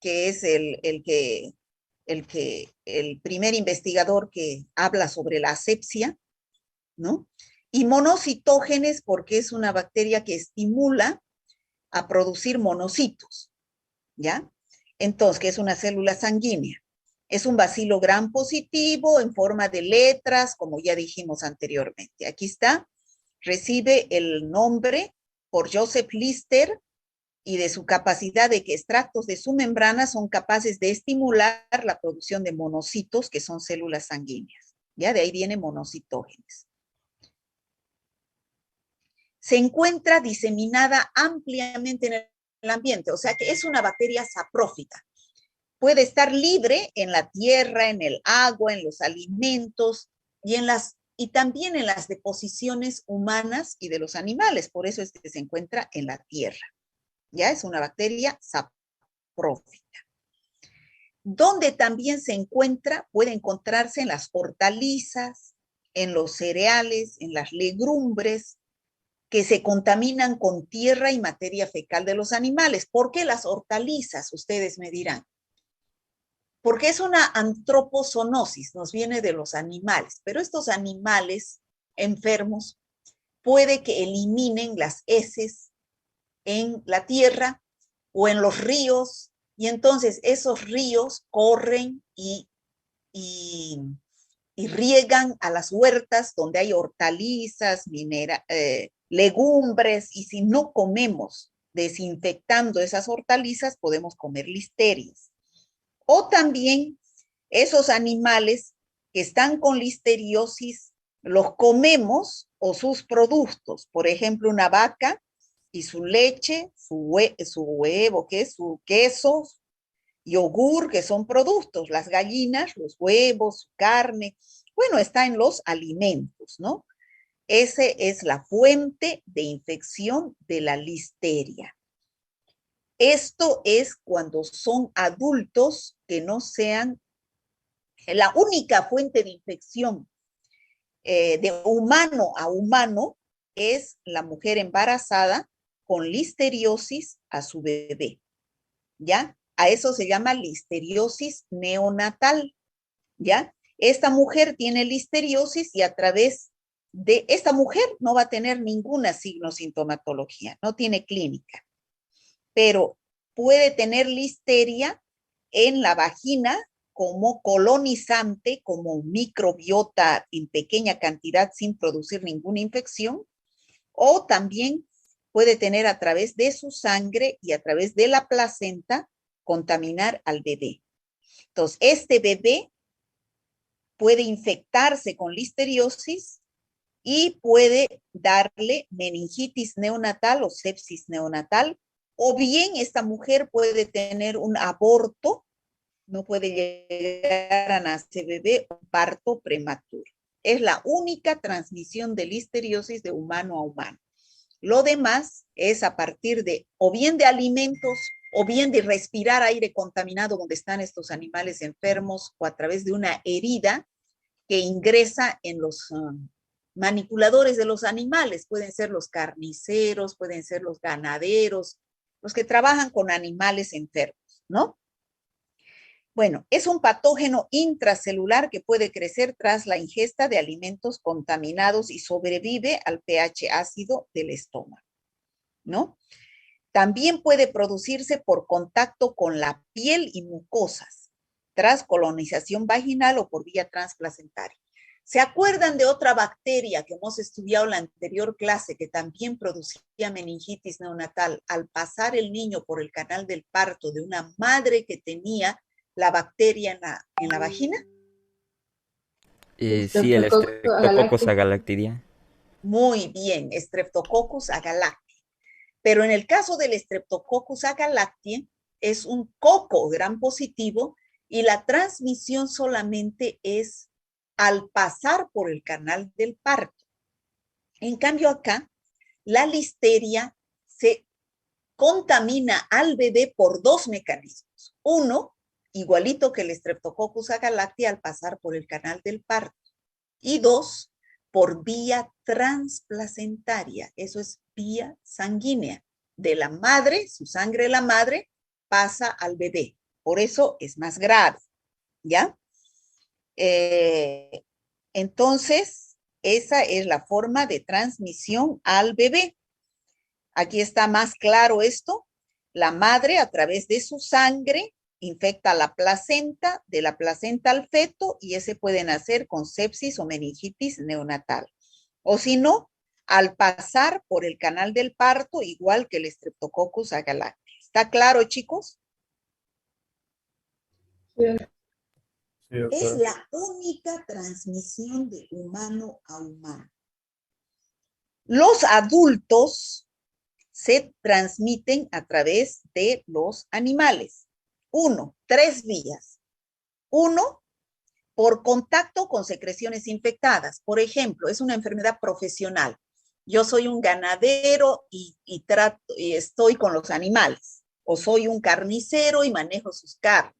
que es el primer investigador que habla sobre la asepsia, ¿no? Y monocitógenes porque es una bacteria que estimula a producir monocitos, ¿ya? Entonces, que es una célula sanguínea. Es un bacilo gram positivo en forma de letras, como ya dijimos anteriormente. Aquí está, recibe el nombre por Joseph Lister y de su capacidad de que extractos de su membrana son capaces de estimular la producción de monocitos, que son células sanguíneas. Ya de ahí viene monocitógenes. Se encuentra diseminada ampliamente en el ambiente, o sea que es una bacteria saprófita. Puede estar libre en la tierra, en el agua, en los alimentos y también en las deposiciones humanas y de los animales. Por eso es que se encuentra en la tierra. Ya es una bacteria saprófita. Donde también se encuentra, puede encontrarse en las hortalizas, en los cereales, en las legumbres, que se contaminan con tierra y materia fecal de los animales. ¿Por qué las hortalizas? Ustedes me dirán. Porque es una antropozoonosis, nos viene de los animales, pero estos animales enfermos puede que eliminen las heces en la tierra o en los ríos, y entonces esos ríos corren y riegan a las huertas donde hay hortalizas, legumbres, y si no comemos desinfectando esas hortalizas, podemos comer listerias. O también esos animales que están con listeriosis, los comemos o sus productos. Por ejemplo, una vaca y su leche, su huevo, que es su queso, yogur, que son productos. Las gallinas, los huevos, su carne. Bueno, está en los alimentos, ¿no? Esa es la fuente de infección de la listeria. Esto es cuando son adultos que no sean la única fuente de infección de humano a humano es la mujer embarazada con listeriosis a su bebé, ¿ya? A eso se llama listeriosis neonatal, ¿ya? Esta mujer tiene listeriosis y a través de esta mujer no va a tener ninguna signo-sintomatología, no tiene clínica, pero puede tener listeria en la vagina como colonizante, como microbiota en pequeña cantidad sin producir ninguna infección, o también puede tener a través de su sangre y a través de la placenta contaminar al bebé. Entonces, este bebé puede infectarse con listeriosis y puede darle meningitis neonatal o sepsis neonatal, o bien esta mujer puede tener un aborto, no puede llegar a nacer bebé o parto prematuro. Es la única transmisión de listeriosis de humano a humano. Lo demás es a partir de o bien de alimentos o bien de respirar aire contaminado donde están estos animales enfermos o a través de una herida que ingresa en los manipuladores de los animales. Pueden ser los carniceros, pueden ser los ganaderos, los que trabajan con animales enfermos, ¿no? Bueno, es un patógeno intracelular que puede crecer tras la ingesta de alimentos contaminados y sobrevive al pH ácido del estómago, ¿no? También puede producirse por contacto con la piel y mucosas, tras colonización vaginal o por vía transplacentaria. ¿Se acuerdan de otra bacteria que hemos estudiado en la anterior clase que también producía meningitis neonatal al pasar el niño por el canal del parto de una madre que tenía la bacteria en la vagina? Sí, el Streptococcus agalactidae. Muy bien, Streptococcus agalactiae. Pero en el caso del Streptococcus agalactiae es un coco gram positivo y la transmisión solamente es al pasar por el canal del parto. En cambio acá, la listeria se contamina al bebé por dos mecanismos. Uno, igualito que el Streptococcus agalactiae al pasar por el canal del parto. Y dos, por vía transplacentaria, eso es vía sanguínea. De la madre, su sangre de la madre pasa al bebé. Por eso es más grave, ¿ya? Entonces, esa es la forma de transmisión al bebé. Aquí está más claro esto. La madre, a través de su sangre, infecta la placenta, de la placenta al feto, y ese puede nacer con sepsis o meningitis neonatal. O si no, al pasar por el canal del parto, igual que el Streptococcus agalactiae. ¿Está claro, chicos? Sí, Es la única transmisión de humano a humano. Los adultos se transmiten a través de los animales. Tres vías. Uno, por contacto con secreciones infectadas. Por ejemplo, es una enfermedad profesional. Yo soy un ganadero y estoy con los animales. O soy un carnicero y manejo sus carnes.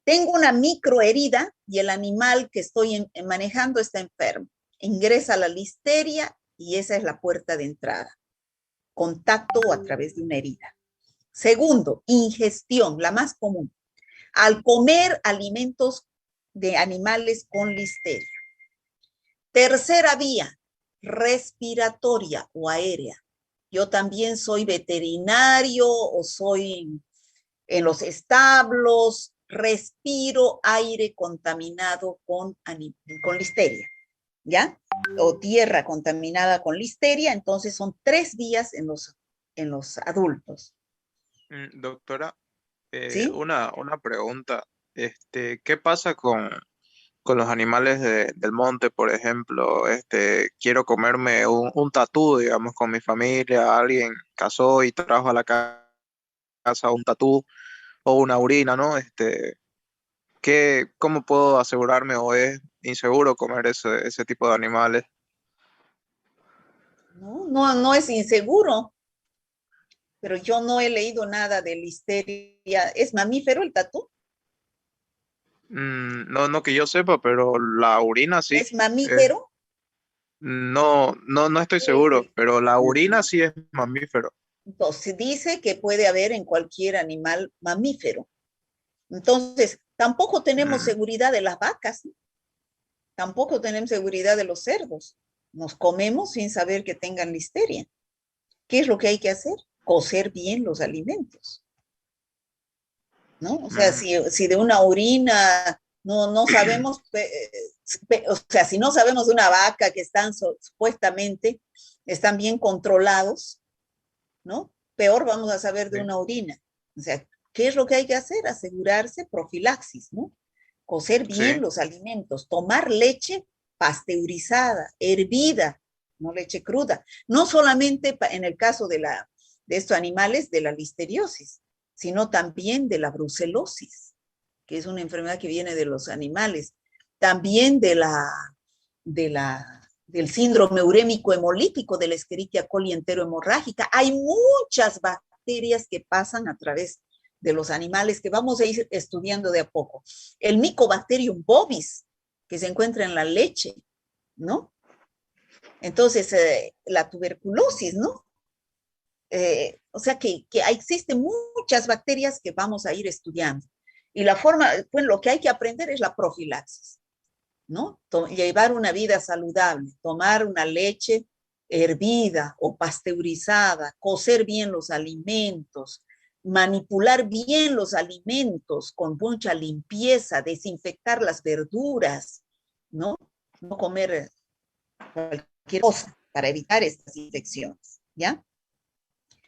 Tengo una microherida y el animal que estoy manejando está enfermo. Ingresa la listeria y esa es la puerta de entrada. Contacto o a través de una herida. Segundo, ingestión, la más común. Al comer alimentos de animales con listeria. Tercera vía, respiratoria o aérea. Yo también soy veterinario o soy en los establos, respiro aire contaminado con listeria, ¿ya? O tierra contaminada con listeria, entonces son tres vías en los adultos. Doctora, ¿Sí? una pregunta. ¿Qué pasa con los animales del monte, por ejemplo? Quiero comerme un tatú, digamos, con mi familia, alguien cazó y trajo a la casa un tatú o una urina, ¿no? ¿Cómo puedo asegurarme o es inseguro comer ese tipo de animales? No es inseguro, pero yo no he leído nada de listeria. ¿Es mamífero el tatú? No que yo sepa, pero la orina sí. ¿Es mamífero? No estoy seguro, pero la orina sí es mamífero. Entonces dice que puede haber en cualquier animal mamífero. Entonces, tampoco tenemos seguridad de las vacas, ¿no? Tampoco tenemos seguridad de los cerdos. Nos comemos sin saber que tengan listeria. ¿Qué es lo que hay que hacer? Cocer bien los alimentos, ¿no? O sea, si de una orina no sabemos, o sea, si no sabemos de una vaca que están supuestamente, están bien controlados, ¿no? Peor vamos a saber de una orina. O sea, ¿qué es lo que hay que hacer? Asegurarse profilaxis, ¿no? Cocer bien los alimentos, tomar leche pasteurizada, hervida, no leche cruda. No solamente en el caso de estos animales de la listeriosis, sino también de la brucelosis, que es una enfermedad que viene de los animales. También del síndrome urémico hemolítico, de la Escherichia coli enterohemorrágica. Hay muchas bacterias que pasan a través de los animales que vamos a ir estudiando de a poco. El Mycobacterium bovis que se encuentra en la leche, ¿no? Entonces, la tuberculosis, ¿no? O sea que existen muchas bacterias que vamos a ir estudiando. Y la forma, pues lo que hay que aprender es la profilaxis, ¿no? Llevar una vida saludable, tomar una leche hervida o pasteurizada, cocer bien los alimentos, manipular bien los alimentos con mucha limpieza, desinfectar las verduras, ¿no? No comer cualquier cosa para evitar estas infecciones, ¿ya?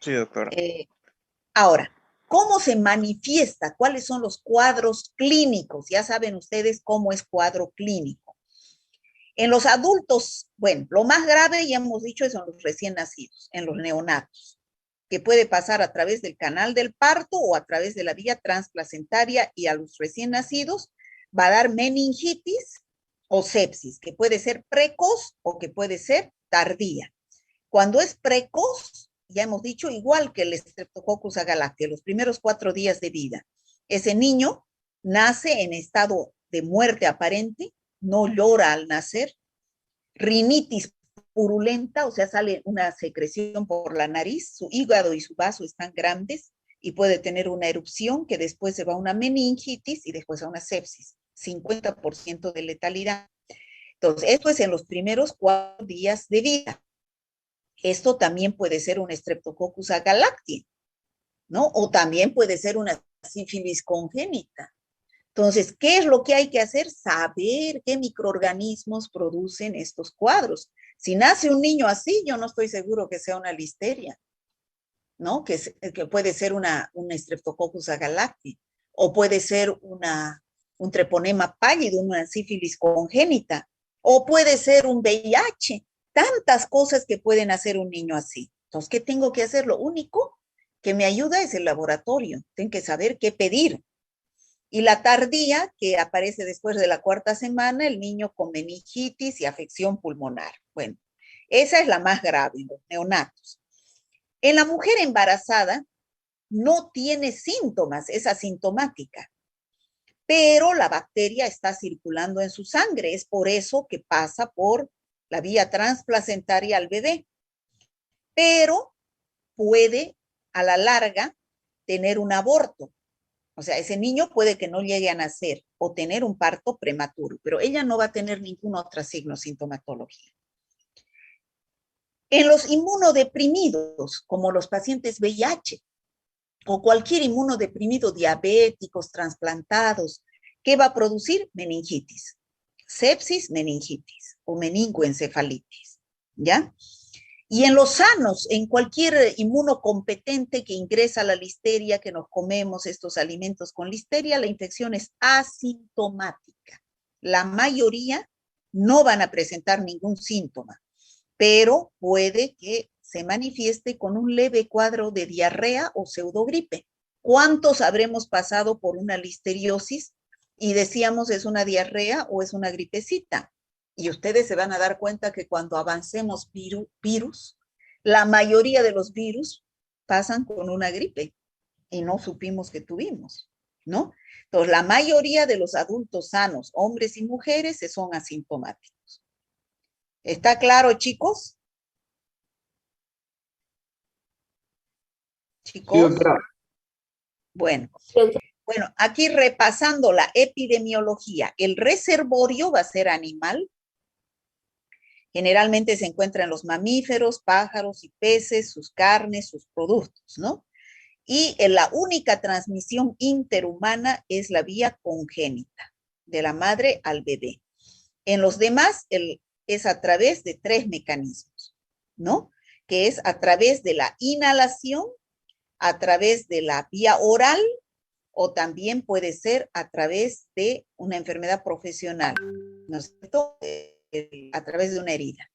Sí, doctora. Ahora, ¿cómo se manifiesta? ¿Cuáles son los cuadros clínicos? Ya saben ustedes cómo es cuadro clínico. En los adultos, bueno, lo más grave, ya hemos dicho, son los recién nacidos, en los neonatos, que puede pasar a través del canal del parto o a través de la vía transplacentaria, y a los recién nacidos va a dar meningitis o sepsis, que puede ser precoz o que puede ser tardía. Cuando es precoz, ya hemos dicho, igual que el Streptococcus agalactiae, los primeros 4 días de vida, ese niño nace en estado de muerte aparente, no llora al nacer, rinitis purulenta, o sea, sale una secreción por la nariz, su hígado y su vaso están grandes y puede tener una erupción que después se va a una meningitis y después a una sepsis, 50% de letalidad. Entonces, esto es en los primeros 4 días de vida. Esto también puede ser un Streptococcus agalactiae, ¿no? O también puede ser una sífilis congénita. Entonces, ¿qué es lo que hay que hacer? Saber qué microorganismos producen estos cuadros. Si nace un niño así, yo no estoy seguro que sea una listeria, ¿no? Que puede ser un Streptococcus agalactiae, o puede ser un treponema pálido, una sífilis congénita, o puede ser un VIH. Tantas cosas que pueden hacer un niño así. Entonces, ¿qué tengo que hacer? Lo único que me ayuda es el laboratorio. Tengo que saber qué pedir. Y la tardía, que aparece después de la 4ª semana, el niño con meningitis y afección pulmonar. Bueno, esa es la más grave en los neonatos. En la mujer embarazada no tiene síntomas, es asintomática, pero la bacteria está circulando en su sangre. Es por eso que pasa por la vía transplacentaria al bebé. Pero puede, a la larga, tener un aborto. O sea, ese niño puede que no llegue a nacer o tener un parto prematuro, pero ella no va a tener ningún otro signo sintomatología. En los inmunodeprimidos, como los pacientes VIH o cualquier inmunodeprimido, diabéticos, trasplantados, ¿qué va a producir? Meningitis, sepsis, meningitis o meningoencefalitis, ¿ya? Y en los sanos, en cualquier inmunocompetente que ingresa la listeria, que nos comemos estos alimentos con listeria, la infección es asintomática. La mayoría no van a presentar ningún síntoma, pero puede que se manifieste con un leve cuadro de diarrea o pseudogripe. ¿Cuántos habremos pasado por una listeriosis y decíamos es una diarrea o es una gripecita? Y ustedes se van a dar cuenta que cuando avancemos virus, la mayoría de los virus pasan con una gripe y no supimos que tuvimos, ¿no? Entonces, la mayoría de los adultos sanos, hombres y mujeres, son asintomáticos. ¿Está claro, chicos? Chicos. Sí, doctora. Bueno, aquí repasando la epidemiología, el reservorio va a ser animal. Generalmente se encuentra en los mamíferos, pájaros y peces, sus carnes, sus productos, ¿no? Y la única transmisión interhumana es la vía congénita, de la madre al bebé. En los demás es a través de 3 mecanismos, ¿no? Que es a través de la inhalación, a través de la vía oral, o también puede ser a través de una enfermedad profesional, ¿no es cierto? A través de una herida.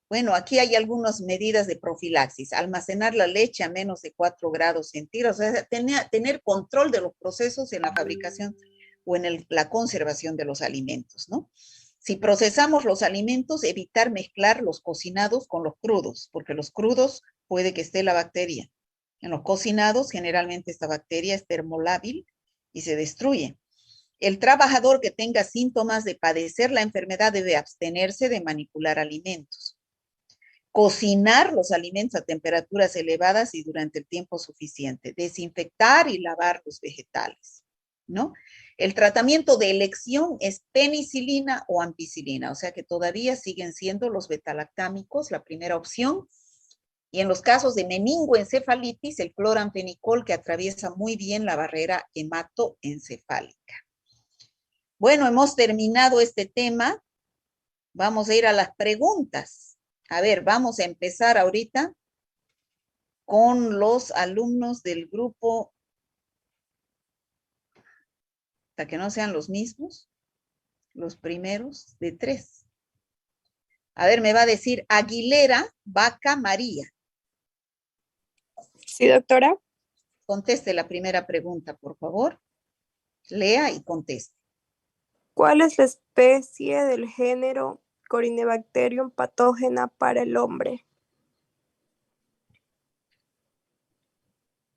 Bueno, aquí hay algunas medidas de profilaxis. Almacenar la leche a menos de 4 grados centígrados, o sea, tener control de los procesos en la fabricación o en la conservación de los alimentos, ¿no? Si procesamos los alimentos, evitar mezclar los cocinados con los crudos, porque los crudos puede que esté la bacteria, En los cocinados, generalmente esta bacteria es termolábil y se destruye. El trabajador que tenga síntomas de padecer la enfermedad debe abstenerse de manipular alimentos. Cocinar los alimentos a temperaturas elevadas y durante el tiempo suficiente. Desinfectar y lavar los vegetales, ¿no? El tratamiento de elección es penicilina o ampicilina, o sea que todavía siguen siendo los betalactámicos la primera opción. Y en los casos de meningoencefalitis, el cloramfenicol, que atraviesa muy bien la barrera hematoencefálica. Bueno, hemos terminado este tema. Vamos a ir a las preguntas. A ver, vamos a empezar ahorita con los alumnos del grupo, hasta que no sean los mismos, los primeros de 3. A ver, me va a decir Aguilera Vaca María. Sí, doctora. Conteste la primera pregunta, por favor. Lea y conteste. ¿Cuál es la especie del género Corynebacterium patógena para el hombre?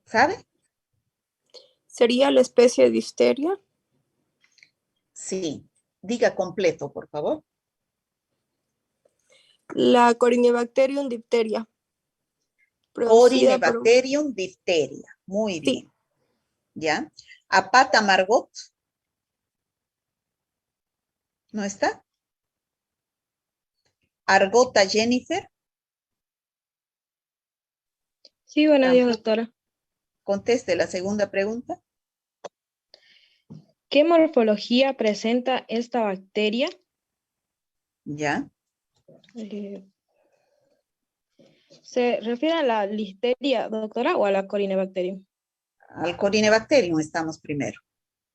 ¿Sabe? ¿Sería la especie Difteria? Sí. Diga completo, por favor. La Corynebacterium difteria. Corynebacterium difteria. Muy bien. Sí. ¿Ya? Apata Margot. ¿No está? Argota Jennifer. Sí, buenos días, Tampoco. doctora. Conteste la segunda pregunta. ¿Qué morfología presenta esta bacteria? ¿Ya? ¿Se refiere a la listeria, doctora, o a la Corynebacterium? Al Corynebacterium estamos primero.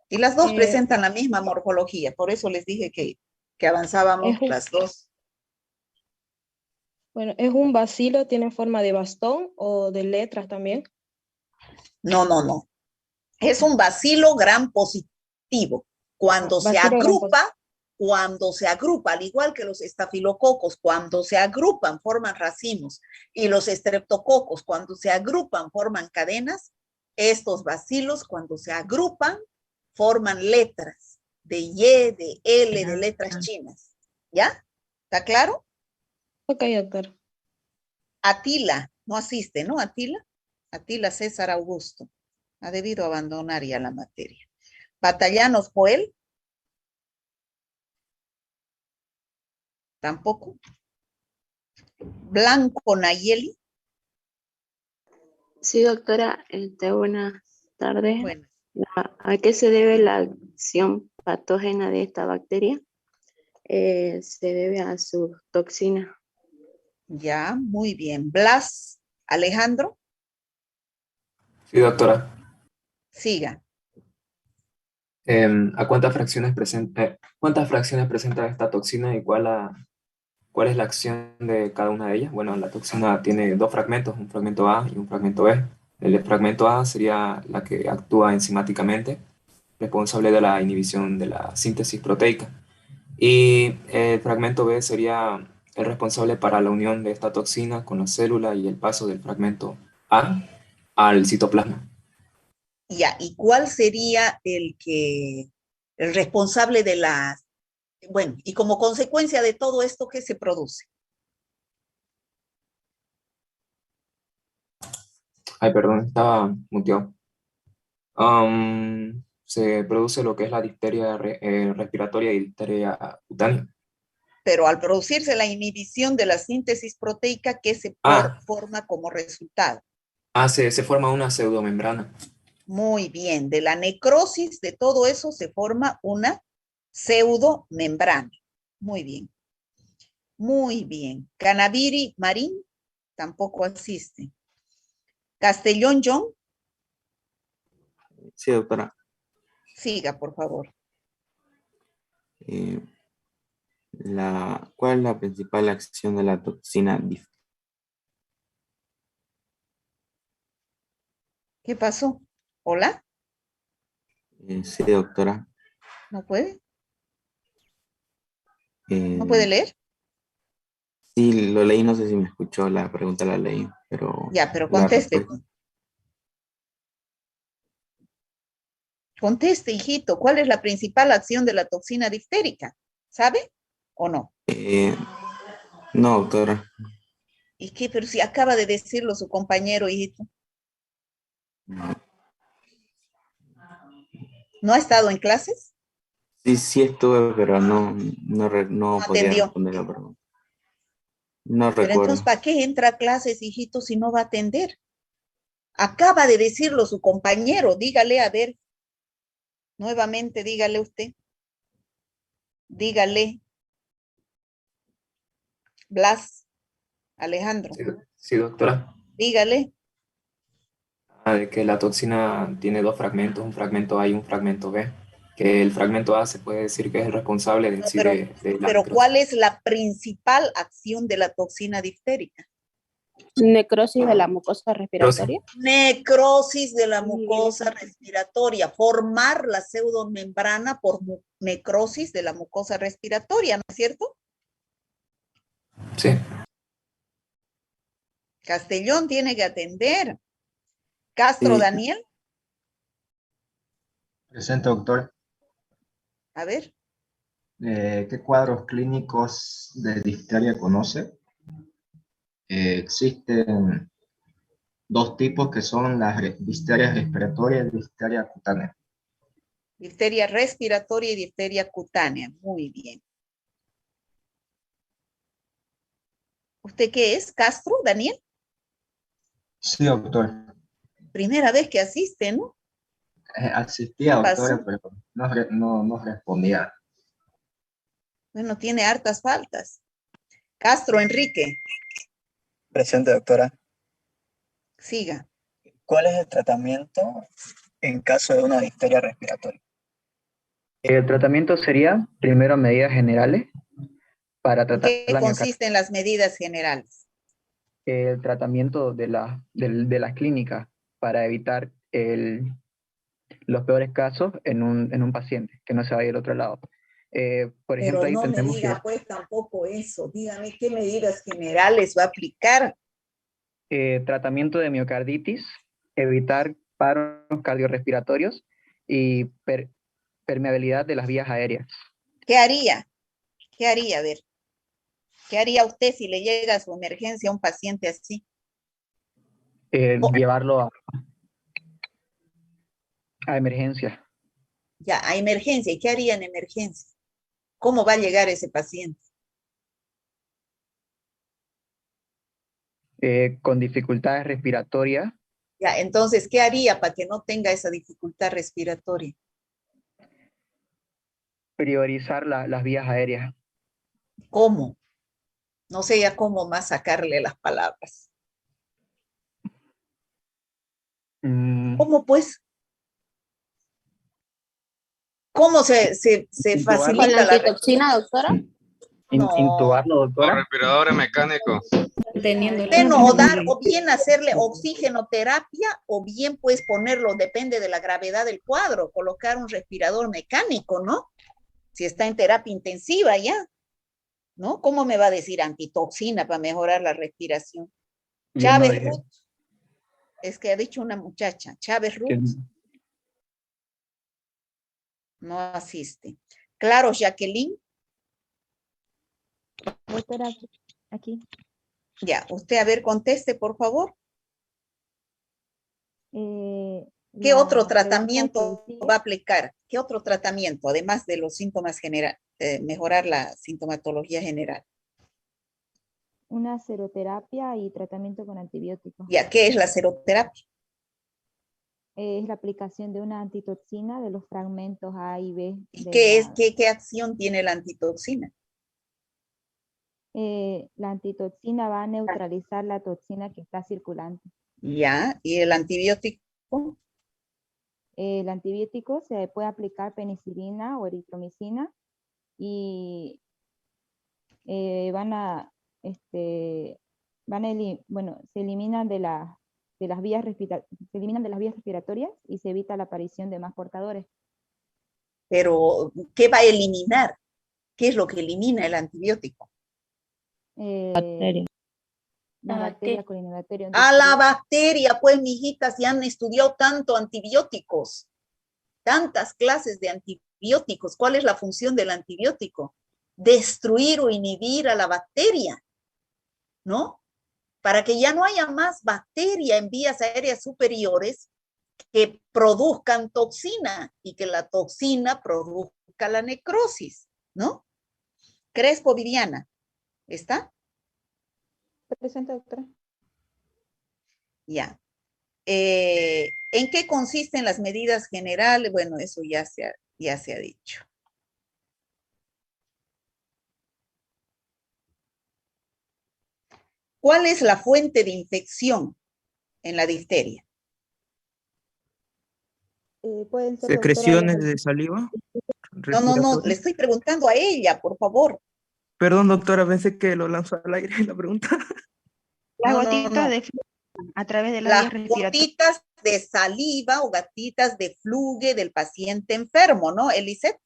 Y las dos presentan la misma morfología, por eso les dije que avanzábamos las dos. Bueno, ¿es un bacilo, tiene forma de bastón o de letras también? No, no, no. Es un bacilo gram positivo. Cuando se agrupa, al igual que los estafilococos, cuando se agrupan, forman racimos, y los estreptococos, cuando se agrupan, forman cadenas, estos bacilos, cuando se agrupan, forman letras de Y, de L, de letras chinas. ¿Ya? ¿Está claro? Ok, doctor. Atila, no asiste, ¿no? Atila César Augusto. Ha debido abandonar ya la materia. Batallanos Joel. Tampoco. Blanco Nayeli. Sí, doctora, buenas tardes. Bueno. ¿A qué se debe la acción patógena de esta bacteria? Se debe a su toxina. Ya, muy bien. Blas Alejandro. Sí, doctora. Siga. ¿A cuántas fracciones presenta esta toxina y cuál es la acción de cada una de ellas? Bueno, la toxina tiene 2 fragmentos, un fragmento A y un fragmento B. El fragmento A sería la que actúa enzimáticamente, responsable de la inhibición de la síntesis proteica. Y el fragmento B sería el responsable para la unión de esta toxina con la célula y el paso del fragmento A al citoplasma. Ya, ¿y cuál sería el responsable de bueno, y como consecuencia de todo esto, ¿qué se produce? Ay, perdón, estaba muteado. Se produce lo que es la difteria respiratoria y difteria cutánea. Pero al producirse la inhibición de la síntesis proteica, ¿qué se forma como resultado? Se forma una pseudomembrana. Muy bien, de la necrosis de todo eso se forma una pseudomembrana. Muy bien. Muy bien. Canaviri Marín tampoco asiste. Castellón John. Sí, doctora. Siga, por favor. ¿Cuál es la principal acción de la toxina DIF? ¿Qué pasó? ¿Hola? Sí, doctora. ¿No puede? ¿No puede leer? Sí, lo leí, no sé si me escuchó la pregunta, la leí, pero... Ya, pero conteste. Conteste, hijito, ¿cuál es la principal acción de la toxina diftérica? ¿Sabe o no? No, doctora. ¿Y qué? Pero si acaba de decirlo su compañero, hijito. ¿No ha estado en clases? Sí, sí estuve, pero no podía Atendió. responder la pregunta. No Pero entonces, recuerdo. ¿para qué entra a clases, hijito, si no va a atender? Acaba de decirlo su compañero, dígale, a ver, nuevamente dígale usted. Dígale. Blas, Alejandro, Sí, doctora. dígale. De que la toxina tiene dos fragmentos, un fragmento A y un fragmento B. Que el fragmento A se puede decir que es el responsable en No, sí de la pero necrosis. ¿cuál es la principal acción de la toxina diftérica? Necrosis de la mucosa respiratoria. Necrosis de la mucosa respiratoria, formar la pseudomembrana por necrosis de la mucosa respiratoria, ¿no es cierto? Sí. Castellón tiene que atender. Castro, Sí. Daniel, Presente, doctor. a ver. ¿Qué cuadros clínicos de difteria conoce? Existen dos tipos que son las difterias respiratorias y difteria cutánea. Difteria respiratoria y difteria cutánea. Muy bien. ¿Usted qué es? ¿Castro, Daniel? Sí, doctor. Primera vez que asiste, ¿no? Asistía, ¿Qué pasó? doctora, pero no respondía. Bueno, tiene hartas faltas. Castro, Enrique, Presente, doctora. siga. ¿Cuál es el tratamiento en caso de una difteria respiratoria? El tratamiento sería, primero, medidas generales para ¿En tratar qué la miocarditis. consisten las medidas generales? El tratamiento de las clínicas para evitar los peores casos en un paciente, que no se vaya al otro lado. Por ejemplo, Pero ahí no me tendremos diga pues tampoco eso. Dígame qué medidas generales va a aplicar. tratamiento de miocarditis, evitar paros cardiorrespiratorios y permeabilidad de las vías aéreas. ¿Qué haría? ¿Qué haría? A ver. ¿Qué haría usted si le llega a su emergencia a un paciente así? Llevarlo a emergencia. Ya, a emergencia. ¿Y qué haría en emergencia? ¿Cómo va a llegar ese paciente? Con dificultades respiratorias. Ya, entonces, ¿qué haría para que no tenga esa dificultad respiratoria? Priorizar las vías aéreas. ¿Cómo? No sé ya cómo más sacarle las palabras. ¿Cómo pues? ¿Cómo se facilita ¿Con la la antitoxina, doctora? Intubarlo, Los doctora. respiradores mecánicos. Bueno, o dar, o bien hacerle oxigenoterapia, o bien pues ponerlo, depende de la gravedad del cuadro, colocar un respirador mecánico, ¿no? Si está en terapia intensiva ya, ¿no? ¿Cómo me va a decir antitoxina para mejorar la respiración? Yo no Chávez dije Ruth, es que ha dicho una muchacha, Chávez que Ruth, no asiste. Claro, Jacqueline. Doctora, aquí. Ya, usted a ver, conteste, por favor. ¿Qué La otro pregunta tratamiento que va a aplicar? ¿Qué otro tratamiento, además de los síntomas generales, mejorar la sintomatología general? una seroterapia y tratamiento con antibióticos. ¿Ya qué es la seroterapia? Es la aplicación de una antitoxina de los fragmentos A y B. ¿Y de qué acción tiene la antitoxina? la antitoxina va a neutralizar la toxina que está circulante. Ya, ¿y el antibiótico? El antibiótico se puede aplicar penicilina o eritromicina y bueno, se eliminan de las vías respiratorias y se evita la aparición de más portadores. Pero, ¿qué va a eliminar? ¿Qué es lo que elimina el antibiótico? La bacteria Corynebacterium A la difficile. bacteria, pues, mijitas, ya han estudiado tanto antibióticos. tantas clases de antibióticos. ¿Cuál es la función del antibiótico? Destruir o inhibir a la bacteria, ¿no? Para que ya no haya más bacteria en vías aéreas superiores que produzcan toxina y que la toxina produzca la necrosis, ¿no? Crespo, Viviana, ¿está? Presente, doctora. Ya. ¿En qué consisten las medidas generales? Bueno, eso ya se ha dicho. ¿Cuál es la fuente de infección en la difteria? Pueden ser, doctora, Secreciones de saliva No, le estoy preguntando a ella, por favor. Perdón, doctora, pensé que lo lanzó al aire la pregunta. Las No, gotitas de flujo a través de las Las vías respiratorias. gotitas de saliva o gotitas de fluge del paciente enfermo, ¿no, Eliseth?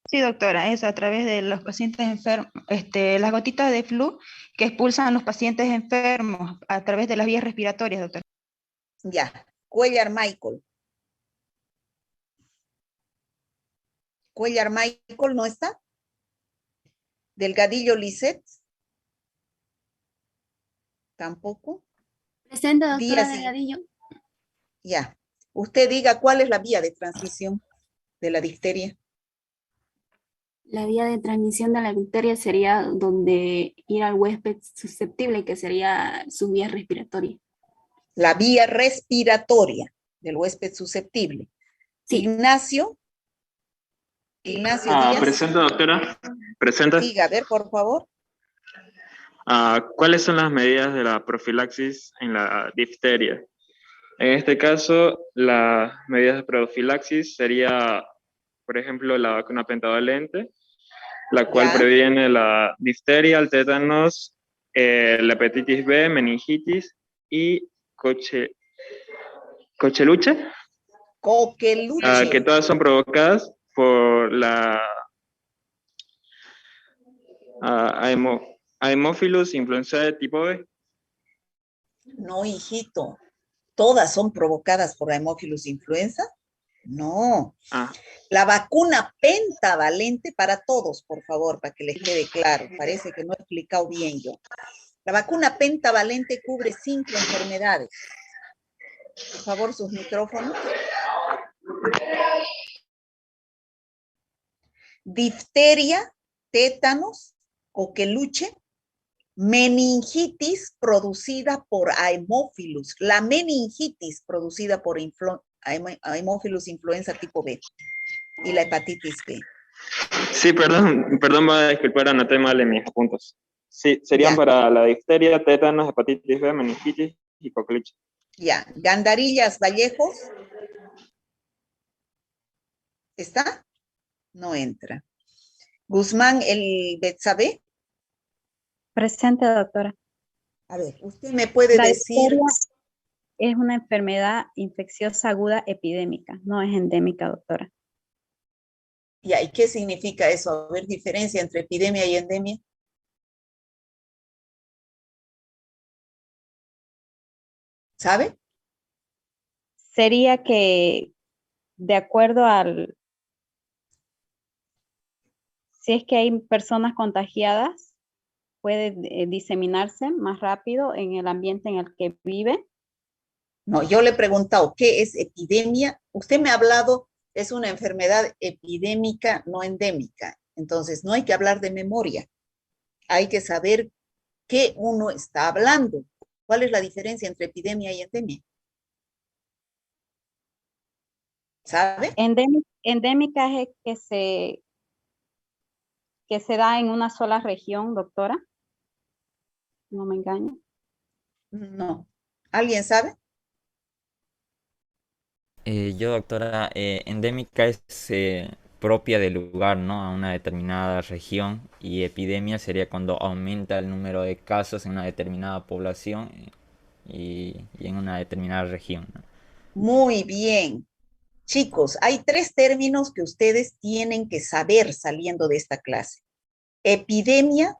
Sí, doctora, eso a través de los pacientes enfermos, las gotitas de flu que expulsan los pacientes enfermos a través de las vías respiratorias, doctora. Ya. Cuellar Michael. Cuellar Michael, ¿no está? Delgadillo Lisette. Tampoco. Presente, doctora Díaz, Delgadillo. ya. Usted diga cuál es la vía de transmisión de la difteria. La vía de transmisión de la difteria sería donde ir al huésped susceptible, que sería su vía respiratoria. La vía respiratoria del huésped susceptible. Sí. Ignacio Díaz. Presente, doctora. Presente. Diga, a ver, por favor. ¿Cuáles son las medidas de la profilaxis en la difteria? En este caso, las medidas de profilaxis sería, por ejemplo, la vacuna pentavalente, la cual previene la difteria, el tétanos, la hepatitis B, meningitis y coqueluche. Que todas son provocadas por la Haemophilus influenzae tipo B. No, hijito. ¿Todas son provocadas por Haemophilus influenza? No. La vacuna pentavalente para todos, por favor, para que les quede claro. Parece que no he explicado bien yo. La vacuna pentavalente cubre 5 enfermedades. Por favor, sus micrófonos. Difteria, tétanos, coqueluche, meningitis producida por Haemophilus. La meningitis producida por Haemophilus influenza tipo B y la hepatitis B. Sí, perdón, voy a disculpar, anoté mal en mis apuntes. Sí, serían para la difteria, tétanos, hepatitis B, meningitis y coqueluche. Ya, Gandarillas Vallejos. ¿Está? No entra. Guzmán el Betsabe. Presente, doctora. A ver, usted me puede decir. Es una enfermedad infecciosa aguda epidémica, no es endémica, doctora. Ya, ¿y qué significa eso? A ver, diferencia entre epidemia y endemia. ¿Sabe? Sería que, de acuerdo al... Si es que hay personas contagiadas, puede diseminarse más rápido en el ambiente en el que vive. No, yo le he preguntado, ¿qué es epidemia? Usted me ha hablado, es una enfermedad epidémica, no endémica. Entonces, no hay que hablar de memoria. Hay que saber qué uno está hablando. ¿Cuál es la diferencia entre epidemia y endemia? ¿Sabe? Endémica es que se da en una sola región, doctora. No me engaño. No. ¿Alguien sabe? Yo, doctora, endémica es propia del lugar, ¿no? A una determinada región, y epidemia sería cuando aumenta el número de casos en una determinada población y en una determinada región, ¿no? Muy bien. Chicos, hay 3 términos que ustedes tienen que saber saliendo de esta clase. Epidemia,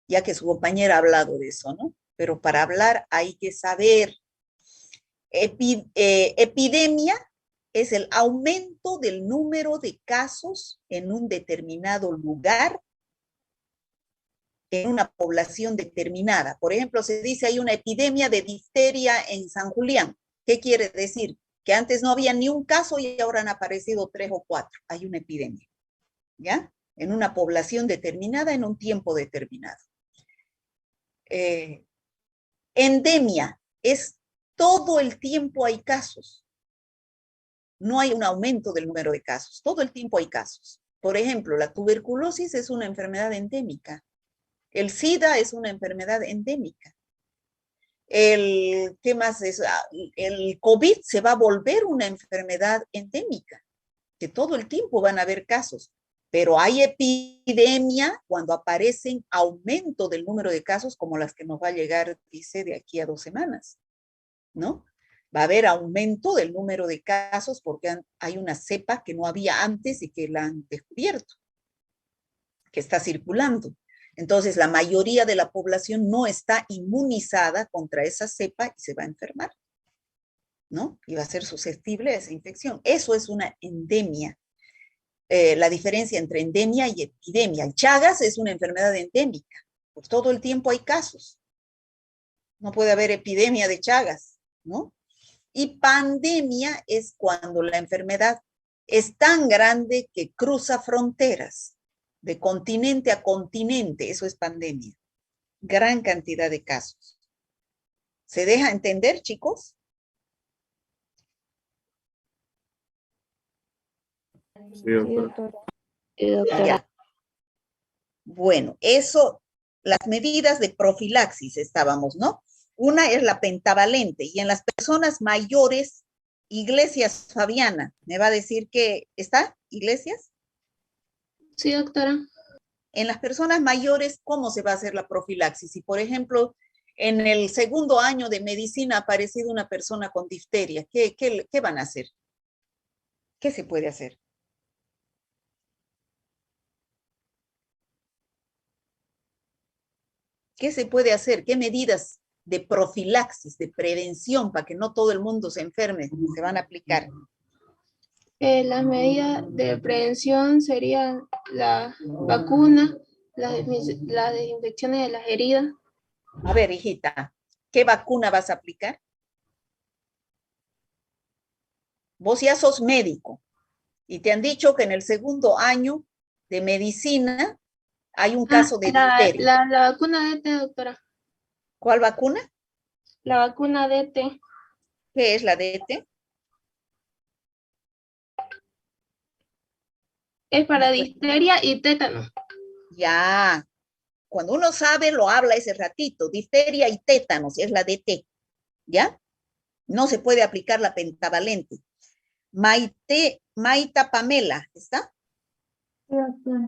ya que su compañera ha hablado de eso, ¿no? Pero para hablar hay que saber. Epidemia es el aumento del número de casos en un determinado lugar, en una población determinada. Por ejemplo, se dice hay una epidemia de difteria en San Julián. ¿Qué quiere decir? Que antes no había ni un caso y ahora han aparecido 3 o 4. Hay una epidemia, ¿ya? En una población determinada, en un tiempo determinado. Endemia es todo el tiempo hay casos. No hay un aumento del número de casos. Todo el tiempo hay casos. Por ejemplo, la tuberculosis es una enfermedad endémica. El SIDA es una enfermedad endémica. ¿Qué más es? El COVID se va a volver una enfermedad endémica, que todo el tiempo van a haber casos. Pero hay epidemia cuando aparecen aumento del número de casos como las que nos va a llegar, dice, de aquí a 2 semanas, ¿no? Va a haber aumento del número de casos porque hay una cepa que no había antes y que la han descubierto, que está circulando. Entonces, la mayoría de la población no está inmunizada contra esa cepa y se va a enfermar, ¿no? Y va a ser susceptible a esa infección. Eso es una endemia. La diferencia entre endemia y epidemia. El Chagas es una enfermedad endémica. Por todo el tiempo hay casos. No puede haber epidemia de Chagas, ¿no? Y pandemia es cuando la enfermedad es tan grande que cruza fronteras, de continente a continente. Eso es pandemia. Gran cantidad de casos. ¿Se deja entender, chicos? Sí, doctora. Sí, doctora. Ya. Bueno, eso, las medidas de profilaxis estábamos, ¿no? Una es la pentavalente y en las personas mayores, Iglesias Fabiana, ¿me va a decir que está, Iglesias? Sí, doctora. En las personas mayores, ¿cómo se va a hacer la profilaxis? Si, por ejemplo, en el segundo año de medicina ha aparecido una persona con difteria, ¿qué van a hacer? ¿Qué se puede hacer? ¿Qué se puede hacer? ¿Qué medidas de profilaxis, de prevención, para que no todo el mundo se enferme, se van a aplicar? Las medidas de prevención serían la vacuna, las desinfecciones de las heridas. A ver, hijita, ¿qué vacuna vas a aplicar? Vos ya sos médico y te han dicho que en el segundo año de medicina hay un caso de difteria. La vacuna DT, doctora. ¿Cuál vacuna? La vacuna DT. ¿Qué es la DT? Es para difteria y tétano. Ya. Cuando uno sabe, lo habla ese ratito. Difteria y tétanos es la DT. ¿Ya? No se puede aplicar la pentavalente. Maita Pamela, ¿está? Sí, doctora.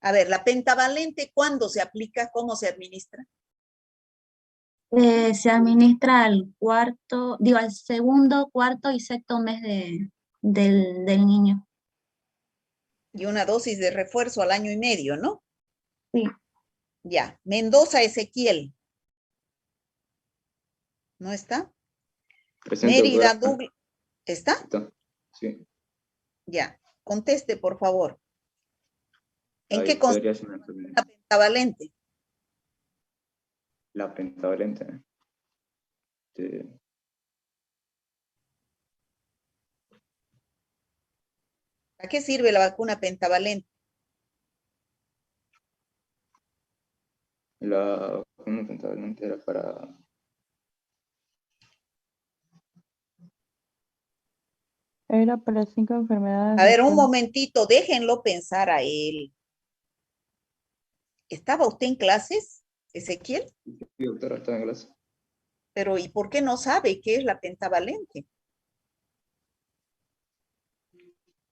A ver, la pentavalente, ¿cuándo se aplica? ¿Cómo se administra? Se administra al al segundo, cuarto y sexto mes del niño. Y una dosis de refuerzo al año y medio, ¿no? Sí. Ya. Mendoza Ezequiel. ¿No está? Presente, Mérida doctora. Douglas. ¿Está? Sí. Ya. Conteste, por favor. ¿En La qué consiste difteria es una enfermedad. la pentavalente? La pentavalente. Sí. ¿A qué sirve la vacuna pentavalente? La vacuna pentavalente era para... Era para 5 enfermedades. A ver, un doctora. momentito, déjenlo pensar a él. ¿Estaba usted en clases, Ezequiel? Sí, doctora, está en clase. Pero ¿y por qué no sabe qué es la pentavalente?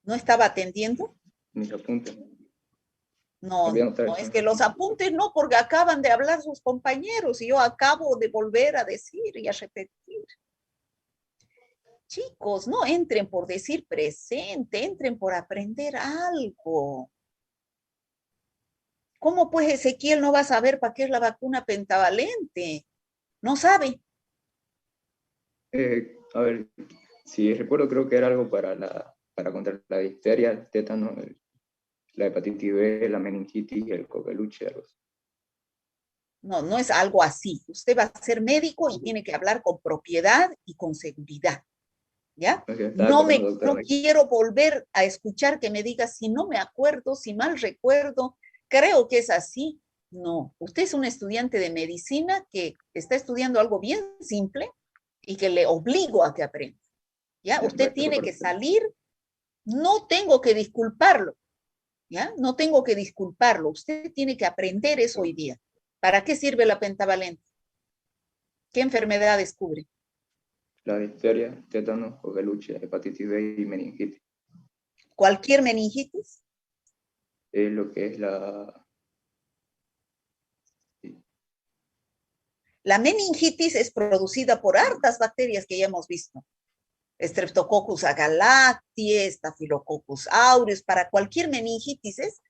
¿No estaba atendiendo? Mis apuntes. No, no, es que los apuntes no, porque acaban de hablar sus compañeros y yo acabo de volver a decir y a repetir. Chicos, no entren por decir presente, entren por aprender algo. ¿Cómo pues Ezequiel no va a saber para qué es la vacuna pentavalente? No sabe. A ver, Si recuerdo, creo que era algo para contra la difteria, el tétano, la hepatitis B, la meningitis y el coqueluche. Algo así. No, no es algo así. Usted va a ser médico y tiene que hablar con propiedad y con seguridad. ¿Ya? No quiero volver a escuchar que me diga si no me acuerdo, si mal recuerdo, creo que es así. No, usted es un estudiante de medicina que está estudiando algo bien simple y que le obligo a que aprenda. ¿Ya? Usted tiene que salir, no tengo que disculparlo. ¿Ya? No tengo que disculparlo. Usted tiene que aprender eso hoy día. ¿Para qué sirve la pentavalente? ¿Qué enfermedad descubre? La difteria, tétano, coqueluche, hepatitis B y meningitis. ¿Cualquier meningitis? Es lo que es la... La meningitis es producida por hartas bacterias que ya hemos visto. Streptococcus agalactiae, Staphylococcus aureus, para cualquier meningitis es.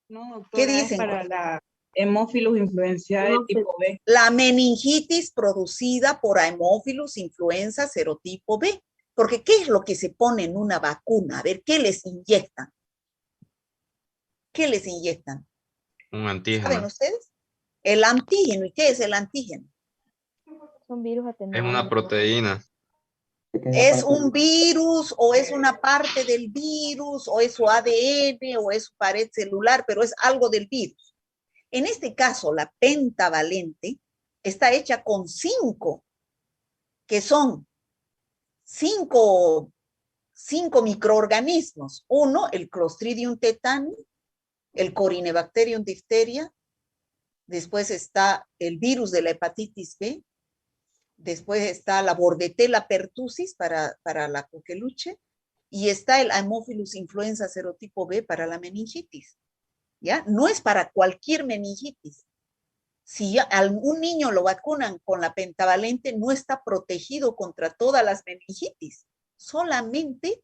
No, doctora, ¿Qué dicen? es para la Haemophilus influenzae tipo B. La meningitis producida por Haemophilus influenza serotipo B. Porque ¿qué es lo que se pone en una vacuna? A ver, ¿qué les inyectan? ¿Qué les inyectan? Un antígeno. ¿Saben ustedes? El antígeno. ¿Y qué es el antígeno? Son virus Es atenuados. una proteína. ¿Es un virus o es una parte del virus o es su ADN o es su pared celular, pero es algo del virus? En este caso, la pentavalente está hecha con 5, que son 5 microorganismos. Uno, el Clostridium tetani, el Corynebacterium diphtheria, después está el virus de la hepatitis B, después está la Bordetella pertussis para la coqueluche, y está el Haemophilus influenza serotipo B para la meningitis. ¿Ya? No es para cualquier meningitis. Si a algún niño lo vacunan con la pentavalente, no está protegido contra todas las meningitis, solamente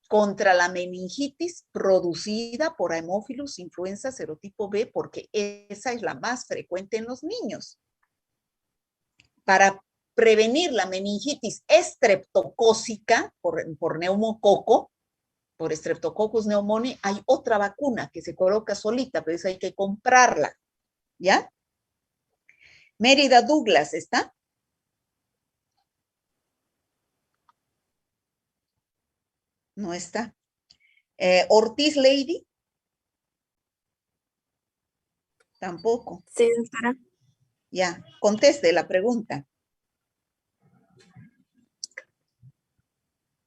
contra la meningitis producida por Haemophilus influenza serotipo B, porque esa es la más frecuente en los niños. Para prevenir la meningitis estreptocócica por neumococo, por Streptococcus pneumoniae, hay otra vacuna que se coloca solita, pero esa hay que comprarla, ¿ya? Mérida Douglas, ¿está? No está. Ortiz Lady. Tampoco. Sí, doctora. Ya, conteste la pregunta.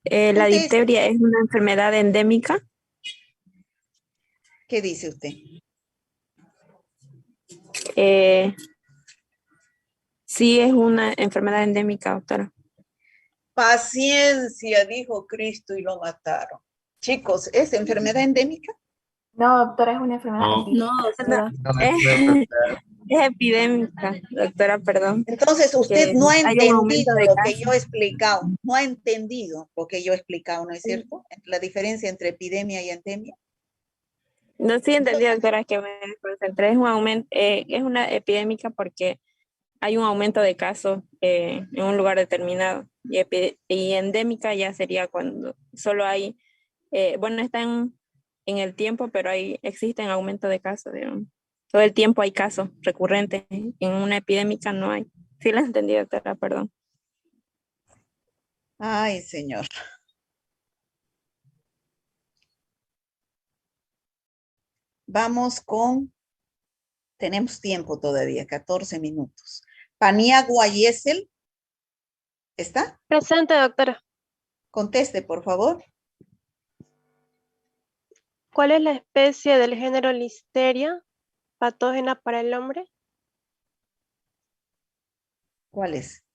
¿La difteria es una enfermedad endémica? ¿Qué dice usted? Sí, es una enfermedad endémica, doctora. Paciencia, dijo Cristo, y lo mataron. Chicos, ¿es enfermedad endémica? No, doctora, es una enfermedad endémica. No, doctora. Es epidémica, doctora, perdón. Entonces usted Que no ha hay un aumento entendido de lo que casos. yo he explicado. No ha entendido lo que yo he explicado, ¿no es cierto? La diferencia entre epidemia y endemia. No, sí entendí, doctora, que me concentré. Es un aumento, es una epidémica porque hay un aumento de casos en un lugar determinado. Y endémica ya sería cuando solo hay, bueno, están en el tiempo, pero existen aumento de casos, digamos. Todo el tiempo hay casos recurrentes. En una epidémica no hay. Sí la entendí, doctora, perdón. Ay, señor. Vamos con, tenemos tiempo todavía, 14 minutos. Paniagua Yesel, ¿está? Presente, doctora. Conteste, por favor. ¿Cuál es la especie del género Listeria patógena para el hombre? ¿Cuál es?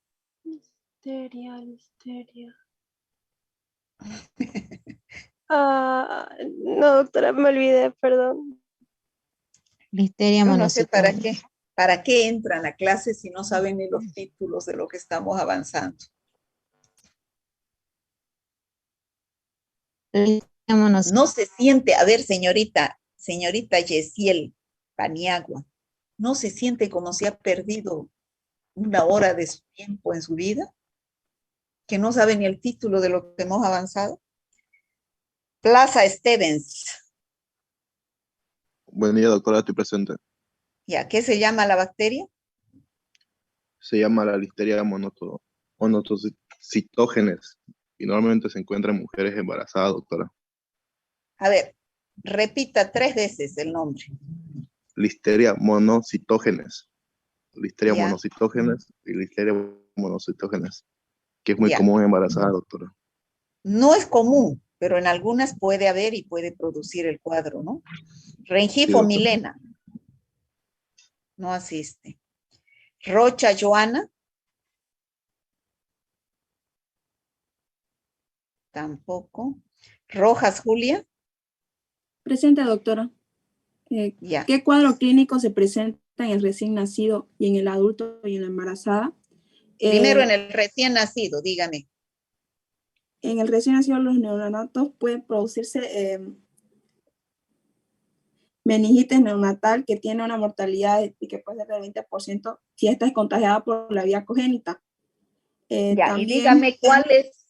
Listeria. No, doctora, me olvidé, perdón. Listeria Yo no sé monocytogenes. para qué entran a clase si no saben ni los títulos de lo que estamos avanzando. No se siente, a ver, señorita Yesiel Paniagua, ¿no se siente como si ha perdido una hora de su tiempo en su vida? que no sabe ni el título de lo que hemos avanzado. Plaza Stevens. Buen día, doctora, estoy presente. ¿Ya qué se llama la bacteria? Se llama la Listeria monocytogenes y normalmente se encuentra en mujeres embarazadas, doctora. A ver, repita 3 veces el nombre. Listeria monocytogenes. Listeria Ya. monocytogenes y Listeria monocytogenes, que es muy Ya. común en embarazadas, doctora. No es común, pero en algunas puede haber y puede producir el cuadro, ¿no? Rengifo doctora. Milena. No asiste. Rocha Joana. Tampoco. Rojas Julia. Presente, doctora. Ya. ¿Qué cuadro clínico se presenta en el recién nacido y en el adulto y en la embarazada? Primero en el recién nacido, dígame. En el recién nacido los neonatos pueden producirse meningitis neonatal que tiene una mortalidad que puede ser del 20% si esta es contagiada por la vía congénita. Ya, También, y dígame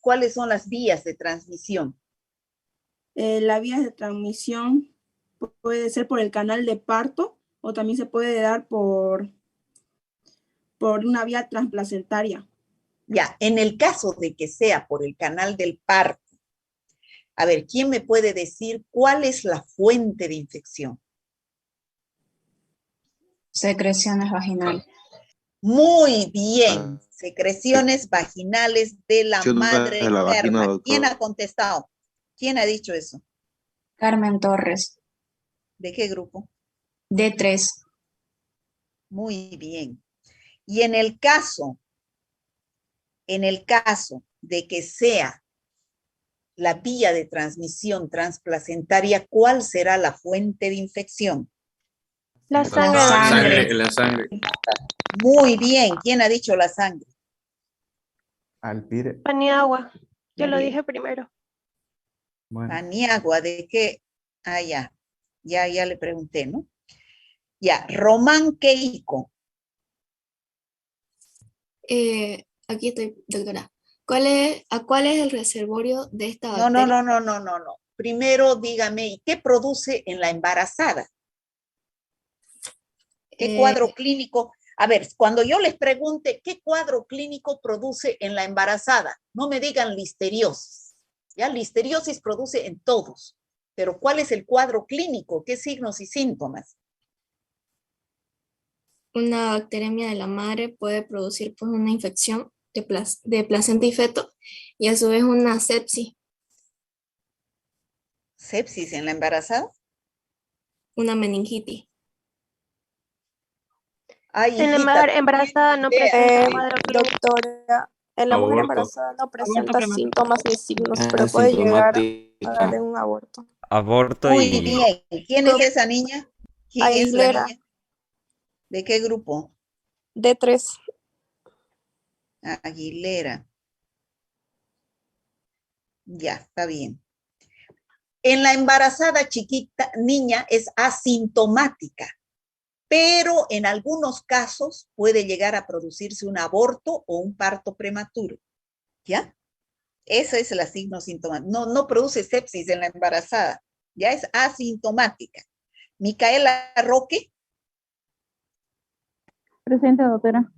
cuáles son las vías de transmisión. La vía de transmisión puede ser por el canal de parto o también se puede dar por una vía transplacentaria. Ya, en el caso de que sea por el canal del parto, a ver, ¿quién me puede decir cuál es la fuente de infección? Secreciones vaginales. Muy bien, secreciones vaginales de la madre de la vagina, enferma. doctor. ¿Quién ha contestado? ¿Quién ha dicho eso? Carmen Torres. ¿De qué grupo? D3. Muy bien. Y en el caso de que sea la vía de transmisión transplacentaria, ¿cuál será la fuente de infección? La sangre. La sangre. Muy bien. ¿Quién ha dicho la sangre? Alpire. Paniagua. Yo lo dije primero. Bueno. Paniagua, ¿de qué? Ah, ya. Ya le pregunté, ¿no? Ya. Román Keiko. Aquí estoy, doctora. ¿Cuál es el reservorio de esta No. bacteria? Primero dígame, ¿y qué produce en la embarazada? ¿Qué cuadro clínico? A ver, cuando yo les pregunte, ¿qué cuadro clínico produce en la embarazada? No me digan listeriosis. Ya, listeriosis produce en todos. Pero ¿cuál es el cuadro clínico? ¿Qué signos y síntomas? Una bacteremia de la madre puede producir pues, una infección de placenta y feto y a su vez una sepsis. ¿Sepsis en la embarazada? Una meningitis. Ay, En la hijita, mujer embarazada no presenta cuadro clínico. Doctora, En la mujer aborto. embarazada no presenta prematuro. síntomas ni signos, pero puede llegar a Asintomática. dar un aborto. Aborto muy y bien. ¿Quién es esa niña? ¿Quién es la Aguilera. niña? ¿De qué grupo? D3. Aguilera. Ya, está bien. En la embarazada chiquita, niña es asintomática, pero en algunos casos puede llegar a producirse un aborto o un parto prematuro. ¿Ya? Esa es la signo sintomática. No produce sepsis en la embarazada. Ya es asintomática. Micaela Roque. Presente, doctora.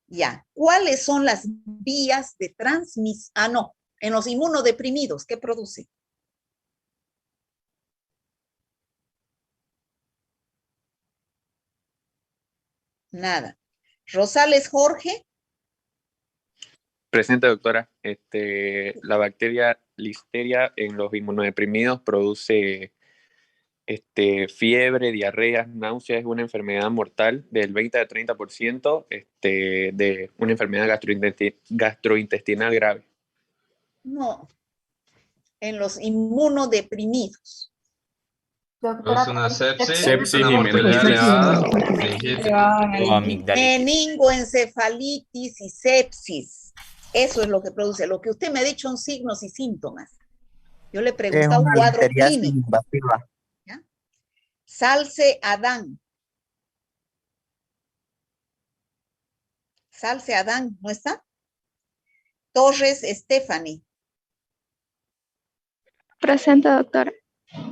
Ya. ¿Cuáles son las vías de transmisión? Ah, no. En los inmunodeprimidos, ¿qué produce? Nada. Rosales Jorge. Presente, doctora. La bacteria Listeria en los inmunodeprimidos produce fiebre, diarreas, náuseas, es una enfermedad mortal del 20 al 30%, de una enfermedad gastrointestinal grave. No. En los inmunodeprimidos. Es una sepsis, Sepsis una y mortalidad meningitis. elevada, meningitis. o amigdalitis. Meningoencefalitis y sepsis. Eso es lo que produce. Lo que usted me ha dicho son signos y síntomas. Yo le he Es preguntado una cuadro listeriasis clínico. invasiva. ¿Ya? Salce Adán. Salce Adán, ¿no está? Torres Stephanie. Presente, doctora.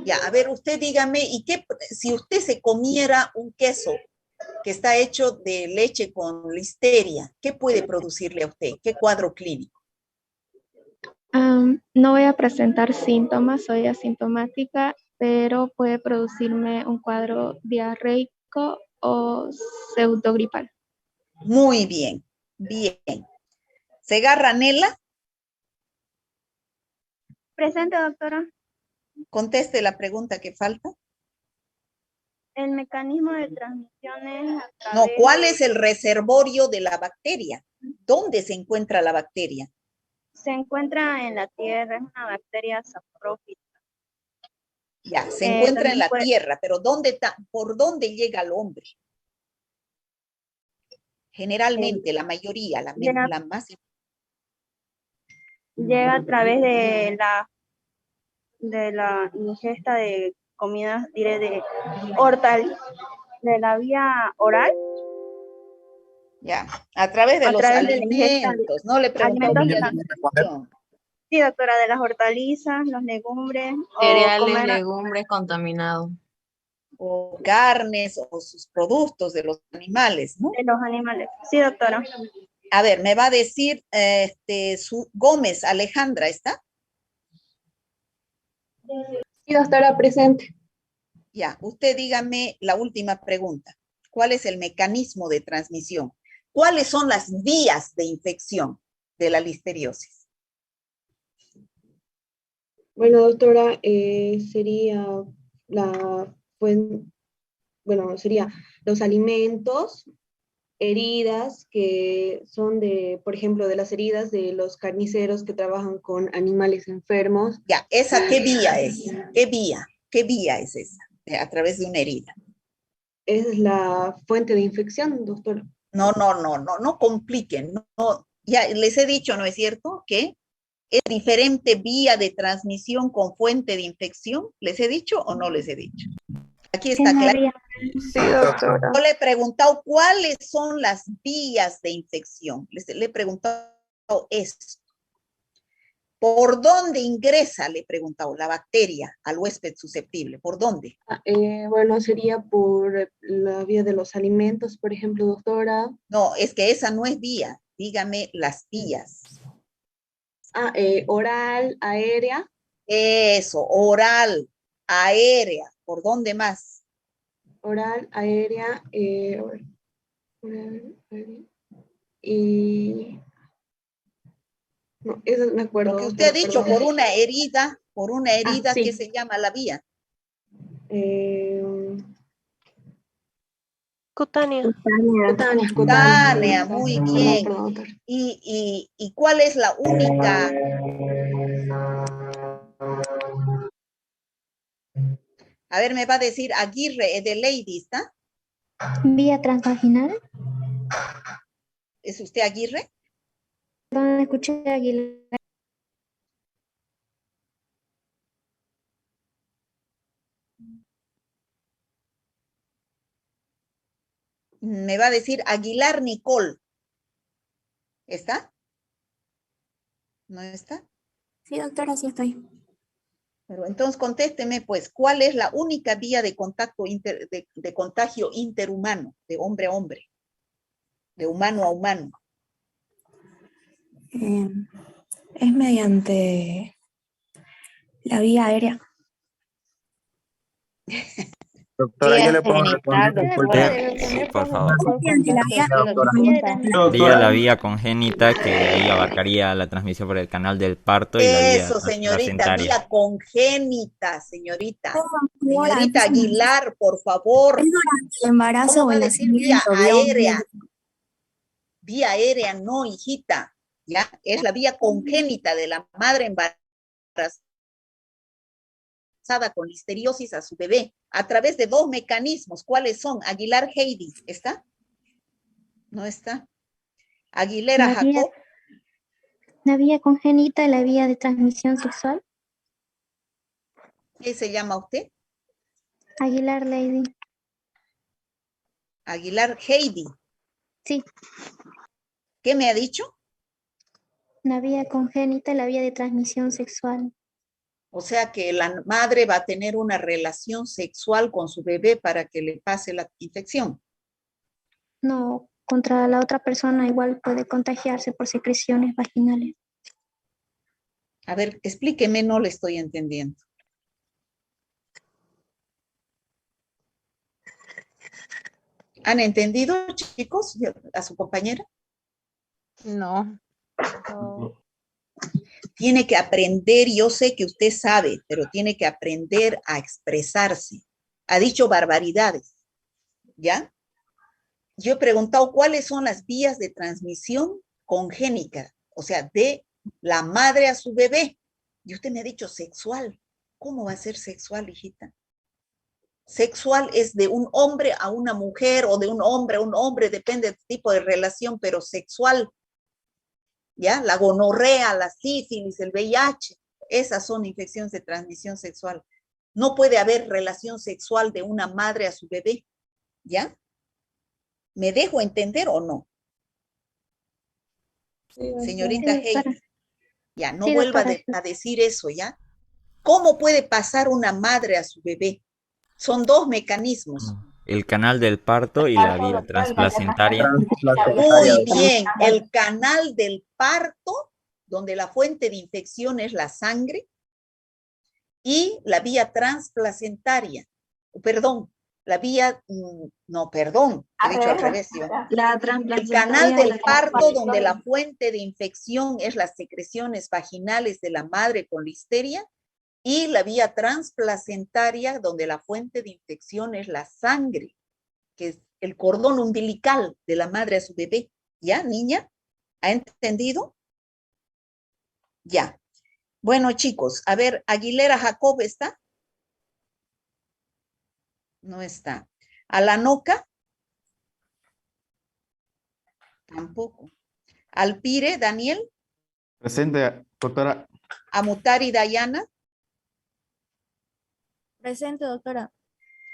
Ya, a ver, usted dígame, ¿y qué, si usted se comiera un queso que está hecho de leche con listeria, qué puede producirle a usted? ¿Qué cuadro clínico? No voy a presentar síntomas, soy asintomática, pero puede producirme un cuadro diarreico o pseudogripal. Muy bien, bien. Segarra Nela. Presente, doctora. Conteste la pregunta que falta. El mecanismo de transmisión es a No, través ¿cuál de- es el reservorio de la bacteria? ¿Dónde se encuentra la bacteria? Se encuentra en la tierra, es una bacteria saprófita. Ya, se encuentra en También la puede- tierra, pero ¿por dónde llega al hombre? Generalmente, la mayoría, la más. Llega a través de la ingesta de comidas, diré, de de la vía oral. Ya, a través de A los través de la ingesta de alimentos. No le pregunto. alimentos de la- Sí, doctora, de las hortalizas, los legumbres. o Cereales, comer- legumbres contaminados. O carnes o sus productos de los animales, ¿no? De los animales. Sí, doctora. A ver, me va a decir Gómez Alejandra, ¿está? Sí, doctora, presente. Ya, usted dígame la última pregunta. ¿Cuál es el mecanismo de transmisión? ¿Cuáles son las vías de infección de la listeriosis? Bueno, doctora, sería sería los alimentos, heridas que son por ejemplo, de las heridas de los carniceros que trabajan con animales enfermos. Ya, ¿esa qué vía es? ¿Qué vía? ¿Qué vía es esa? A través de una herida. Esa es la fuente de infección, doctora. No compliquen. No, ya les he dicho, ¿no es cierto? Que es diferente vía de transmisión con fuente de infección. ¿Les he dicho o no les he dicho? Aquí está claro. Sí, doctora. Yo le he preguntado cuáles son las vías de infección. Le he preguntado esto. ¿Por dónde ingresa, le he preguntado, la bacteria al huésped susceptible? ¿Por dónde? Bueno, sería por la vía de los alimentos, por ejemplo, doctora. No, es que esa no es vía. Dígame las vías. Oral, aérea. Eso, oral, aérea. ¿Por dónde más? Oral, aérea, oral, aérea. Y... No, eso me acuerdo. Lo que usted ha dicho, perdón. por una herida, sí. ¿qué se llama la vía? Cutánea. Cutánea, muy bien. ¿Y cuál es la única? A ver, me va a decir Aguirre, de Lady, ¿está? Vía transvaginal. ¿Es usted Aguirre? Perdón, escuché Aguilar. Me va a decir Aguilar Nicole. ¿Está? ¿No está? Sí, doctora, sí estoy. Pero entonces contésteme, pues, ¿cuál es la única vía de contacto de contagio interhumano, de hombre a hombre, de humano a humano? Es mediante la vía aérea. Doctora, yo le puedo responder, disculpe. Sí, por favor. Doctora. Sería la vía congénita, que de ahí abarcaría la transmisión por el canal del parto y la vía Eso, señorita, placentaria. vía congénita, señorita. Señorita Aguilar, por favor. Es durante el embarazo ¿Cómo o va a el decir vía nacimiento, aérea? Vía aérea, no, hijita. ¿Ya? Es la vía congénita de la madre embarazada con listeriosis a su bebé, a través de dos mecanismos. ¿Cuáles son? Aguilar Heidi, ¿está? ¿No está? Aguilera Jacob. La vía congénita y la vía de transmisión sexual. ¿Qué se llama usted? Aguilar Lady. Aguilar Heidi. Sí. ¿Qué me ha dicho? La vía congénita y la vía de transmisión sexual. O sea que la madre va a tener una relación sexual con su bebé para que le pase la infección. No, contra la otra persona igual puede contagiarse por secreciones vaginales. A ver, explíqueme, no le estoy entendiendo. ¿Han entendido, chicos, a su compañera? No. Tiene que aprender, yo sé que usted sabe, pero tiene que aprender a expresarse. Ha dicho barbaridades, ¿ya? Yo he preguntado cuáles son las vías de transmisión congénica, o sea, de la madre a su bebé. Y usted me ha dicho sexual. ¿Cómo va a ser sexual, hijita? Sexual es de un hombre a una mujer o de un hombre a un hombre, depende del tipo de relación, pero sexual. ¿Ya? La gonorrea, la sífilis, el VIH, esas son infecciones de transmisión sexual. No puede haber relación sexual de una madre a su bebé, ¿ya? ¿Me dejo entender o no? Sí, señorita sí, Hey, ya, no sí, vuelva doctora. a decir eso, ¿ya? ¿Cómo puede pasar una madre a su bebé? Son dos mecanismos. El canal del parto y la vía transplacentaria. Muy bien, el canal del parto, donde la fuente de infección es la sangre, y la vía transplacentaria, perdón, la vía, no, perdón, he dicho al revés yo. El canal del parto, donde la fuente de infección es las secreciones vaginales de la madre con listeria, y la vía transplacentaria, donde la fuente de infección es la sangre, que es el cordón umbilical de la madre a su bebé. ¿Ya, niña? ¿Ha entendido? Ya. Bueno, chicos, a ver, Aguilera Jacob, ¿está? No está. Alanoca, tampoco. Alpire, Daniel. Presente, doctora. Amutari, Dayana. Presente, doctora.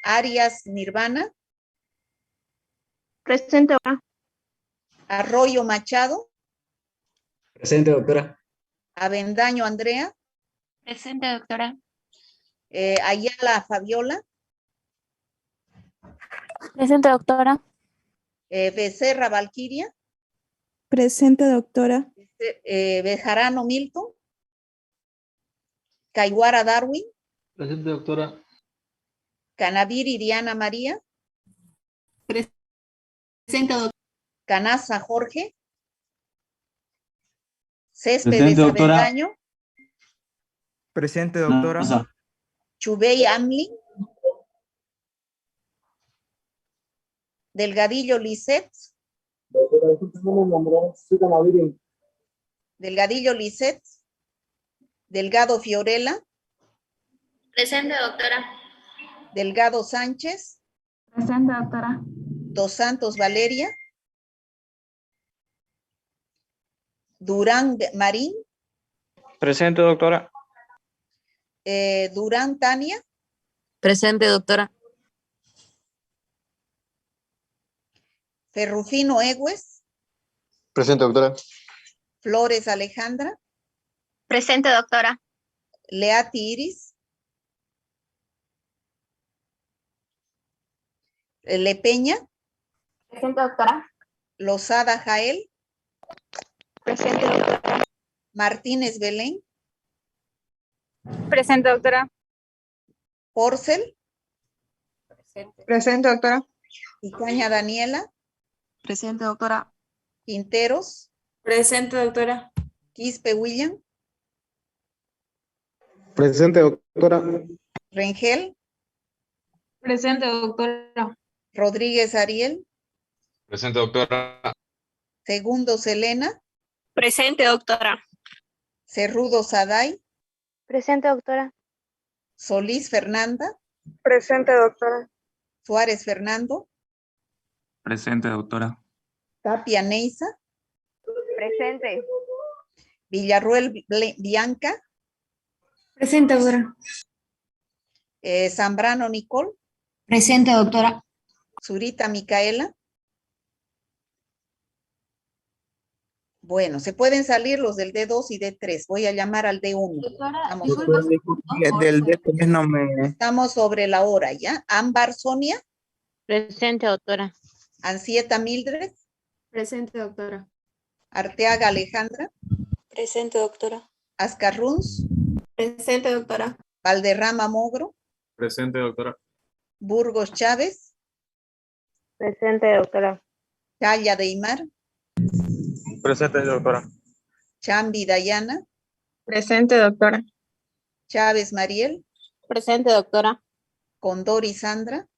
Arias, Nirvana. Presente, doctora. Arroyo, Machado. Presente, doctora. Avendaño, Andrea. Presente, doctora. Ayala, Fabiola. Presente, doctora. Becerra, Valquiria. Presente, doctora. Bejarano, Milton. Caiguara, Darwin. Presente, doctora. Canaviri, Diana María. Presente, doctora. Canaza, Jorge. Céspedes, Presente, doctora. Avendaño. Presente, doctora. Chubey, Amli. Delgadillo, Lisset. Delgadillo, Lisset. Delgado, Fiorella. Presente, doctora. Delgado, Sánchez. Presente, doctora. Dos Santos, Valeria. Durán, Marín. Presente, doctora. Durán, Tania. Presente, doctora. Ferrufino, Egues. Presente, doctora. Flores, Alejandra. Presente, doctora. Leati, Iris. Lepeña. Presente, doctora. Lozada, Jael. Presente, doctora. Martínez, Belén. Presente, doctora. Porcel. Presente, doctora. Icaña, Daniela. Presente, doctora. Quinteros. Presente, doctora. Quispe, William. Presente, doctora. Rengel. Presente, doctora. Rodríguez, Ariel. Presente, doctora. Segundo, Selena. Presente, doctora. Cerrudo, Saday. Presente, doctora. Solís, Fernanda. Presente, doctora. Suárez, Fernando. Presente, doctora. Tapia, Neisa. Presente. Villarruel, Bianca. Presente, doctora. Zambrano, Nicole. Presente, doctora. Zurita, Micaela. Bueno, se pueden salir los del D2 y D3. Voy a llamar al D1. Estamos, Del D3 no me... estamos sobre la hora, ¿ya? Ámbar Sonia. Presente, doctora. Ansieta Mildred. Presente, doctora. Arteaga Alejandra. Presente, doctora. Ascar Runs. Presente, doctora. Valderrama Mogro. Presente, doctora. Burgos Chávez. Presente, doctora. Calla Deimar. Presente, doctora. Chambi Dayana. Presente, doctora. Chávez Mariel. Presente, doctora. Condori Sandra.